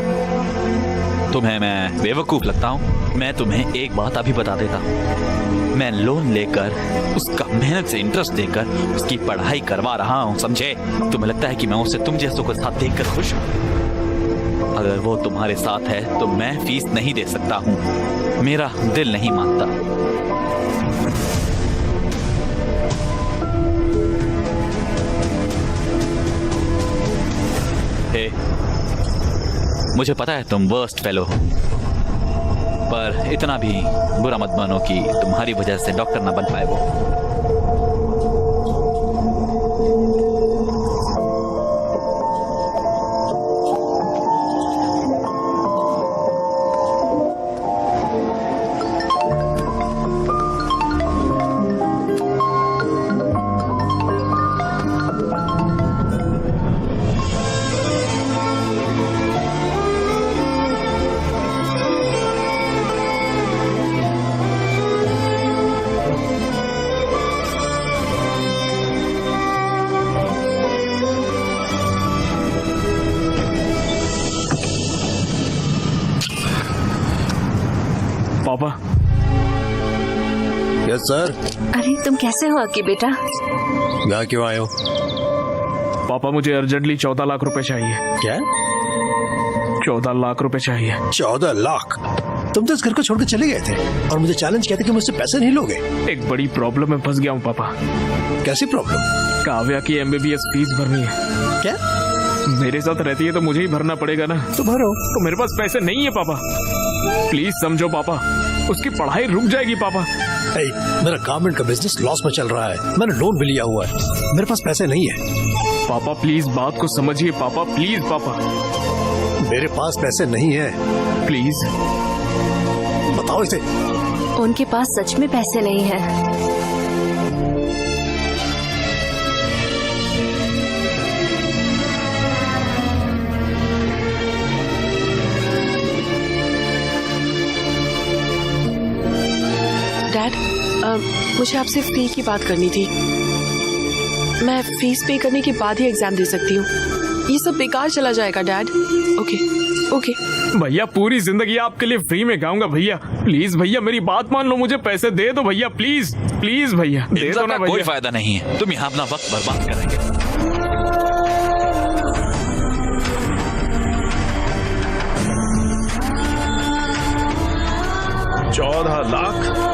तुम्हें मैं बेवकूफ लगता हूँ? मैं तुम्हें एक बात अभी बता देता हूँ। मैं लोन लेकर, उसका मेहनत से इंटरेस्ट देकर उसकी पढ़ाई करवा रहा हूँ, समझे? तुम्हें लगता है कि मैं उसे तुम जैसों के साथ देखकर खुश हूँ? अगर वो तुम्हारे साथ है तो मैं फीस नहीं दे सकता हूँ। मेरा दिल नहीं मानता। हे, मुझे पता है तुम वर्स्ट फेलो हो, पर इतना भी बुरा मत मानो कि तुम्हारी वजह से डॉक्टर ना बन पाए वो। पापा। Yes sir. अरे तुम कैसे हो अक्की बेटा? यहाँ क्यों आए हो? पापा मुझे अर्जेंटली 14 लाख रुपए चाहिए। क्या? 14 लाख रुपए चाहिए। 14 लाख? तुम तो इस घर को छोड़कर चले गए थे और मुझे चैलेंज किया था कि मुझसे पैसे नहीं लोगे। एक बड़ी प्रॉब्लम में फंस गया हूँ पापा। कैसी प्रॉब्लम? काव्या की MBBS फीस भरनी है। क्या? मेरे साथ रहती है तो मुझे ही भरना पड़ेगा ना। तो भरो। तो मेरे पास पैसे नहीं है पापा, प्लीज समझो पापा, उसकी पढ़ाई रुक जाएगी पापा। मेरा गारमेंट का बिजनेस लॉस में चल रहा है, मैंने लोन भी लिया हुआ है, मेरे पास पैसे नहीं है। पापा प्लीज बात को समझिए पापा, प्लीज पापा। मेरे पास पैसे नहीं है। प्लीज बताओ इसे। उनके पास सच में पैसे नहीं है। डैड, मुझे आपसे फी की बात करनी थी। मैं फीस पे करने के बाद ही एग्जाम दे सकती हूँ। ये सब बेकार चला जाएगा डैड। ओके ओके भैया, पूरी जिंदगी आपके लिए फ्री में गाऊंगा भैया। प्लीज भैया मेरी बात मान लो, मुझे पैसे दे दो भैया, प्लीज प्लीज भैया दे दो ना भैया। कोई फायदा नहीं है, तुम यहाँ अपना वक्त बर्बाद करेंगे। 14 लाख?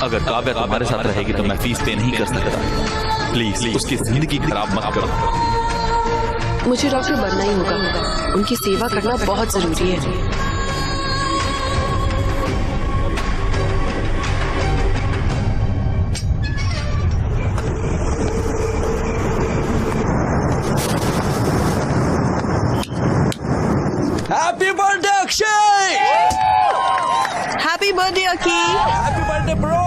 अगर काव्या तुम्हारे साथ रहेगी तो मैं फीस पे नहीं कर सकता। प्लीज उसकी जिंदगी खराब मत करो। मुझे डॉक्टर बनना ही होगा, उनकी सेवा करना बहुत जरूरी है। Happy birthday Akshay! Happy birthday Aki! Happy birthday bro!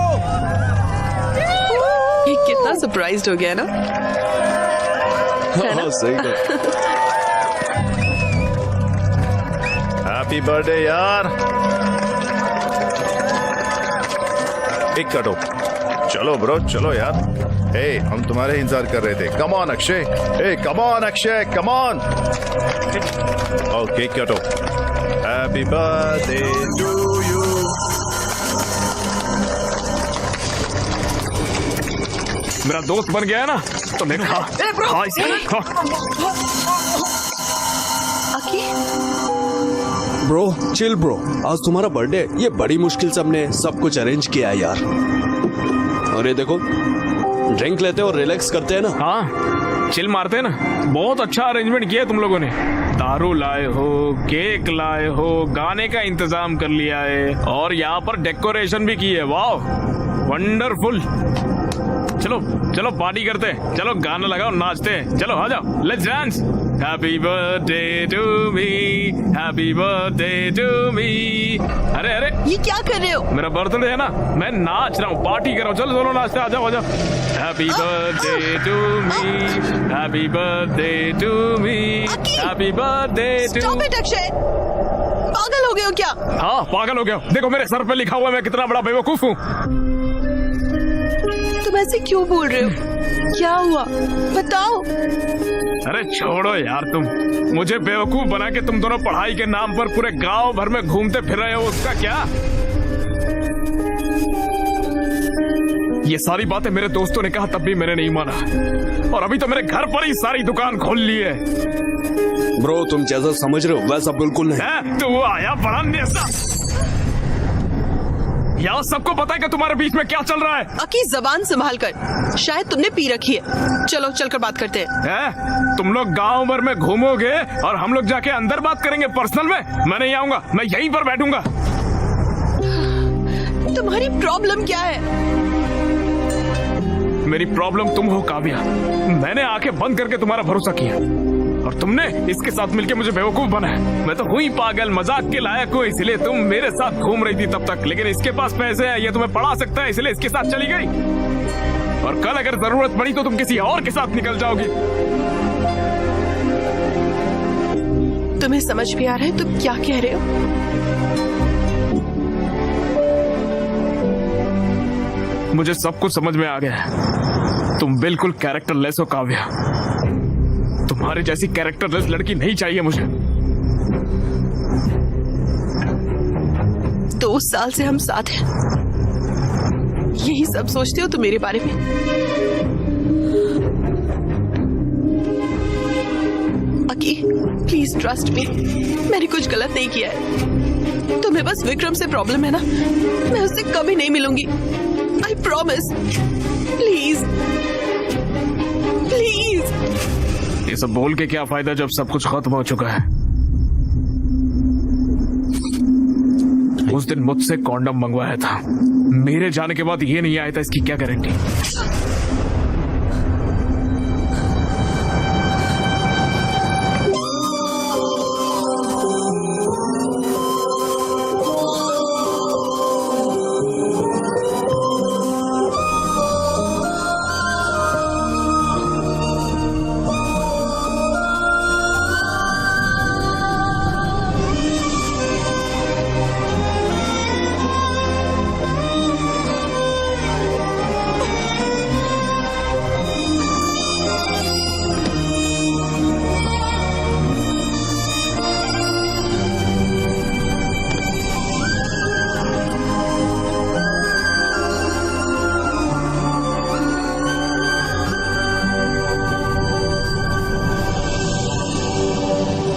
ये कितना सरप्राइज्ड हो गया ना? हाँ, सही कहा। हैप्पी बर्थडे यार। एक कटो। चलो ब्रो चलो यार। ए, हम तुम्हारे इंतजार कर रहे थे। Come on Akshay. ए, come on Akshay, come on. Okay कटो। Happy birthday to you. मेरा दोस्त बन गया है ना, तो मैं खा इसे। अकी? ब्रो चिल ब्रो, आज तुम्हारा बर्थडे, ये बड़ी मुश्किल से हमने सब कुछ अरेंज किया है यार। और ये देखो, ड्रिंक लेते और रिलैक्स करते हैं ना। हाँ, चिल मारते हैं ना। बहुत अच्छा अरेंजमेंट किया तुम लोगों ने। दारू लाए हो, केक लाए हो, गाने का इंतजाम कर लिया है और यहाँ पर डेकोरेशन भी की है। वाह, वंडरफुल। चलो चलो पार्टी करते हैं, चलो गाना लगाओ, नाचते हैं, चलो आ जाओ, let's dance. Happy birthday to me, happy birthday to me. अरे अरे, ये क्या कर रहे हो? मेरा बर्थडे है ना, मैं नाच रहा हूँ, पार्टी कर रहा हूँ। चलो चलो नाचते, आ जाओ आ जाओ। Happy birthday to me, happy birthday to me, happy birthday to. Stop it Akshay, पागल हो गए हो क्या? हाँ पागल हो गया। देखो मेरे सर पे लिखा हुआ है मैं कितना बड़ा बेवकूफ हूँ। तुम ऐसे क्यों बोल रहे हो? क्या हुआ बताओ। अरे छोड़ो यार, तुम मुझे बेवकूफ बना के तुम दोनों पढ़ाई के नाम पर पूरे गांव भर में घूमते फिर रहे हो, उसका क्या? ये सारी बातें मेरे दोस्तों ने कहा तब भी मैंने नहीं माना, और अभी तो मेरे घर पर ही सारी दुकान खोल ली है। ब्रो तुम जैसा समझ रहे हो वैसा बिल्कुल नहीं है। तो वो आया बड़ा नेसा। यहाँ सबको पता है कि तुम्हारे बीच में क्या चल रहा है। अकी जबान संभाल कर, शायद तुमने पी रखी है। चलो चलकर बात करते हैं। तुम लोग गांव भर में घूमोगे और हम लोग जाके अंदर बात करेंगे पर्सनल में। मैं नहीं आऊंगा, मैं यहीं पर बैठूंगा। तुम्हारी प्रॉब्लम क्या है? मेरी प्रॉब्लम तुम हो काव्या। मैंने आंखें बंद करके तुम्हारा भरोसा किया और तुमने इसके साथ मिलके मुझे बेवकूफ बनाया। मैं तो हुई पागल, मजाक के लायक हूँ, इसलिए तुम मेरे साथ घूम रही थी तब तक। लेकिन इसके पास पैसे हैं, ये तुम्हें पढ़ा सकता है, इसलिए इसके साथ चली गई। और कल अगर जरूरत पड़ी तो तुम किसी और के साथ निकल जाओगी। तुम्हें समझ भी आ रहा है तुम क्या कह रहे हो? मुझे सब कुछ समझ में आ गया है। तुम बिल्कुल कैरेक्टरलेस हो काव्या। तुम्हारी जैसी कैरेक्टरलेस लड़की नहीं चाहिए मुझे। 2 साल से हम साथ हैं, यही सब सोचते हो तुम मेरे बारे में? अकी प्लीज ट्रस्ट मी, मैंने कुछ गलत नहीं किया है। तुम्हें बस विक्रम से प्रॉब्लम है ना, मैं उससे कभी नहीं मिलूंगी। I promise. Please please. ये सब बोल के क्या फायदा जब सब कुछ खत्म हो चुका है। उस दिन मुझसे कॉन्डम मंगवाया था, मेरे जाने के बाद ये नहीं आया था, इसकी क्या गारंटी?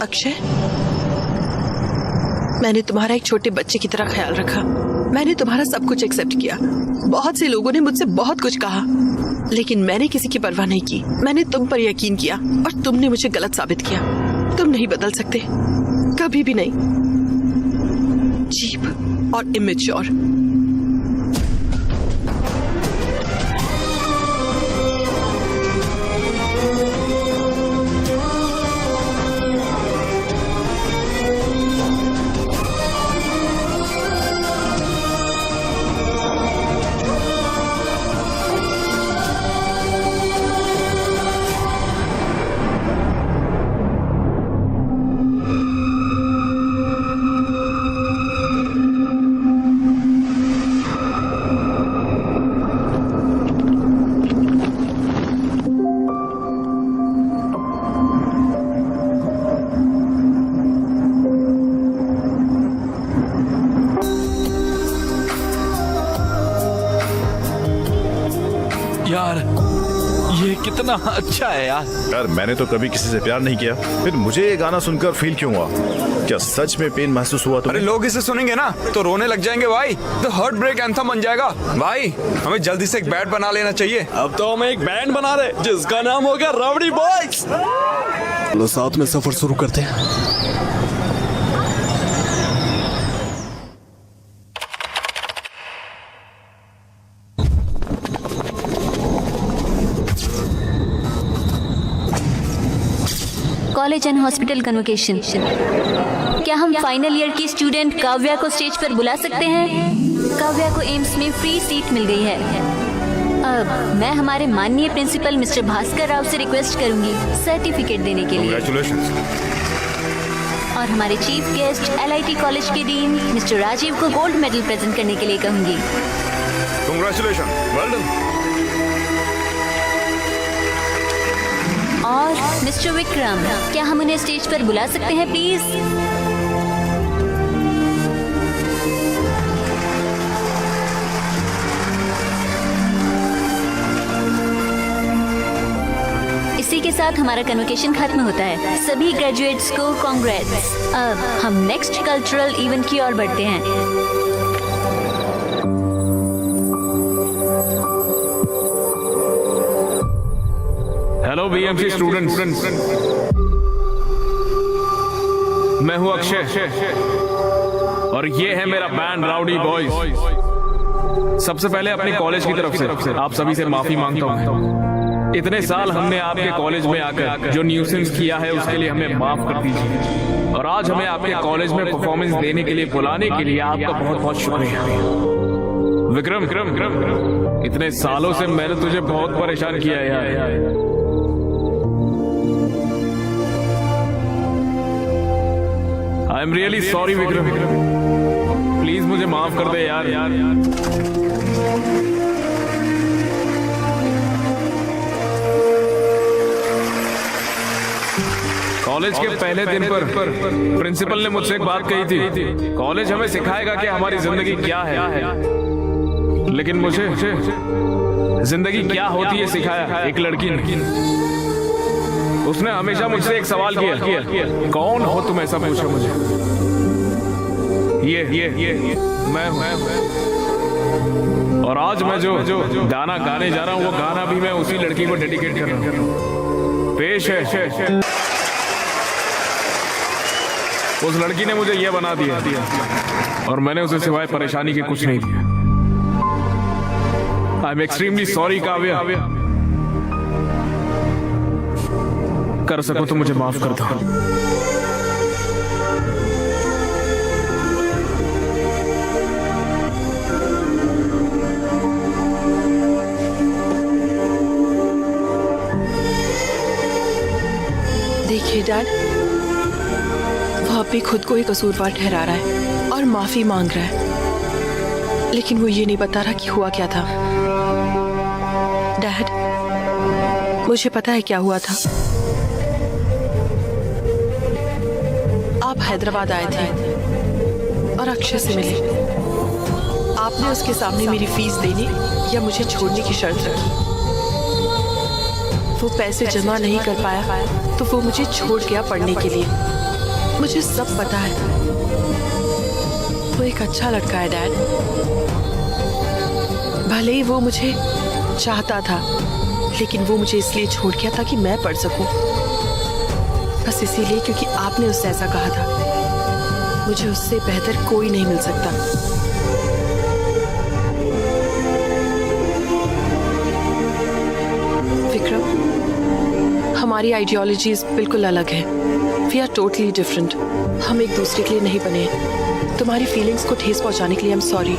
अक्षय, मैंने तुम्हारा एक छोटे बच्चे की तरह ख्याल रखा। मैंने तुम्हारा सब कुछ एक्सेप्ट किया। बहुत से लोगों ने मुझसे बहुत कुछ कहा, लेकिन मैंने किसी की परवाह नहीं की। मैंने तुम पर यकीन किया और तुमने मुझे गलत साबित किया। तुम नहीं बदल सकते, कभी भी नहीं। चीप और इमेच्योर। यार ये कितना अच्छा है यार। यार मैंने तो कभी किसी से प्यार नहीं किया, फिर मुझे ये गाना सुनकर फील क्यों हुआ? क्या सच में पेन महसूस हुआ? अरे लोग इसे सुनेंगे ना तो रोने लग जाएंगे भाई, तो हार्ट ब्रेक एंथम बन जाएगा भाई। हमें जल्दी से एक बैंड बना लेना चाहिए। अब तो हम एक बैंड बना रहे जिसका नाम होगा रावड़ी बॉयज। चलो साथ में सफर शुरू करते हैं। College and hospital convocation. क्या हम फाइनल ईयर की स्टूडेंट काव्या को स्टेज पर बुला सकते हैं? काव्या को एम्स में फ्री सीट मिल गई है। अब मैं हमारे माननीय प्रिंसिपल मिस्टर भास्कर राव से रिक्वेस्ट करूंगी सर्टिफिकेट देने के लिए। Congratulations. और हमारे चीफ गेस्ट LIT कॉलेज के डीन मिस्टर राजीव को गोल्ड मेडल प्रेजेंट करने के लिए कहूंगी। Congratulations. Well done. और मिस्टर विक्रम, क्या हम उन्हें स्टेज पर बुला सकते हैं प्लीज? इसी के साथ हमारा कन्वोकेशन खत्म होता है। सभी ग्रेजुएट्स को कांग्रेट्स। अब हम नेक्स्ट कल्चरल इवेंट की ओर बढ़ते हैं। हेलो BMC स्टूडेंट्स, मैं हूं अक्षय और ये है मेरा बैंड राउडी बॉयज। सबसे पहले अपने कॉलेज की तरफ से आप सभी से माफी मांगता हूं। इतने साल हमने आपके कॉलेज में आकर जो न्यूसेंस किया है उसके लिए हमें माफ कर दीजिए। और आज हमें आपके कॉलेज में परफॉर्मेंस देने के लिए बुलाने के लिए आपका बहुत बहुत शुक्रिया। विक्रम, इतने सालों से मैंने तुझे बहुत परेशान किया है यार। I am really sorry Vikram, please मुझे माफ कर दे यार। कॉलेज के पहले दिन पर प्रिंसिपल ने मुझसे एक बात कही थी, कॉलेज हमें सिखाएगा कि हमारी जिंदगी क्या है, लेकिन मुझे जिंदगी क्या होती है सिखाया एक लड़की ने। उसने हमेशा मुझसे एक सवाल किया, कौन हो तुम, ऐसा पूछा मुझे। ये मैं और आज मैं जो गाना गाने जा रहा हूँ वो गाना भी मैं उसी लड़की को डेडिकेट कर रहा हूँ। पेश है, उस लड़की ने मुझे ये बना दिया और मैंने उसे सिवाय परेशानी के कुछ नहीं दिया। I am extremely sorry Kavya. कर सको तो मुझे माफ कर दो। देखिए डैड, वो अब भी खुद को ही कसूरवार ठहरा रहा है और माफी मांग रहा है, लेकिन वो ये नहीं बता रहा कि हुआ क्या था। डैड, मुझे पता है क्या हुआ था। आप हैदराबाद आए थे और अक्षय से मिले। आपने उसके सामने मेरी फीस देने या मुझे छोड़ने की शर्त रखी। वो पैसे जमा नहीं कर पाया तो वो मुझे छोड़ गया पढ़ने के लिए। मुझे सब पता है। वो एक अच्छा लड़का है डैड। भले ही वो मुझे चाहता था, लेकिन वो मुझे इसलिए छोड़ गया ताकि मैं पढ़ सकूं। बस इसीलिए क्योंकि आपने उससे ऐसा कहा था। मुझे उससे बेहतर कोई नहीं मिल सकता। विक्रम, हमारी आइडियोलॉजीज बिल्कुल अलग है। We are totally different. हम एक दूसरे के लिए नहीं बने। तुम्हारी फीलिंग्स को ठेस पहुंचाने के लिए आई एम सॉरी।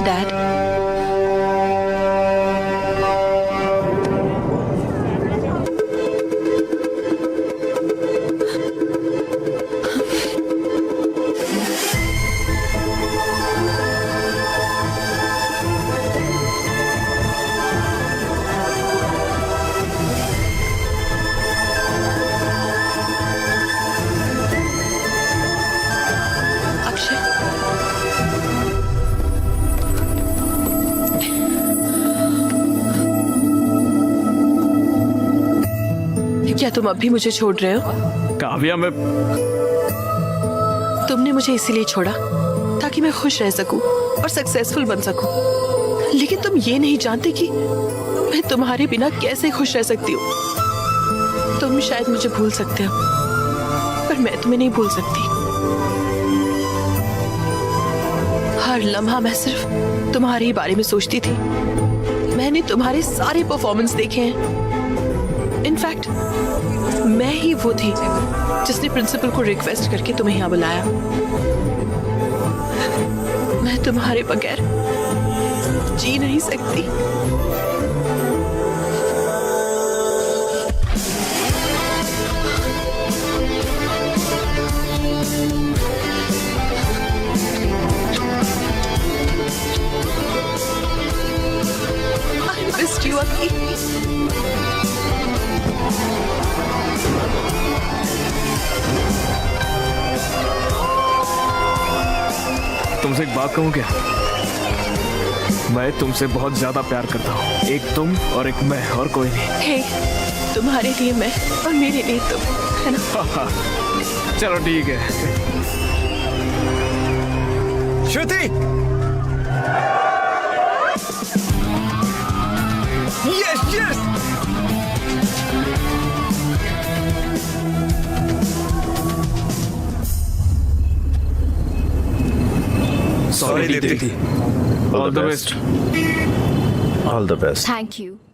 डैड, क्या तुम अब भी मुझे छोड़ रहे हो? काव्या, मैं तुमने मुझे इसीलिए छोड़ा ताकि मैं खुश रह सकूं और सक्सेसफुल बन सकूं। लेकिन तुम ये नहीं जानते कि मैं तुम्हारे बिना कैसे खुश रह सकती हूँ। तुम शायद मुझे भूल सकते हो, पर मैं तुम्हें नहीं भूल सकती। हर लम्हा मैं सिर्फ तुम्हारे ही बारे में सोचती थी। मैंने तुम्हारे सारे परफॉर्मेंस देखे हैं। इनफैक्ट मैं ही वो थी जिसने प्रिंसिपल को रिक्वेस्ट करके तुम्हें यहाँ बुलाया। मैं तुम्हारे बगैर जी नहीं सकती। I missed you, Aki. तुमसे एक बात कहूं क्या? मैं तुमसे बहुत ज्यादा प्यार करता हूँ। एक तुम और एक मैं, और कोई नहीं। हे, तुम्हारे लिए मैं और मेरे लिए तुम, है ना? चलो ठीक है। Shruti, yes yes. Sorry Deepti. All the best. All the best. Thank you.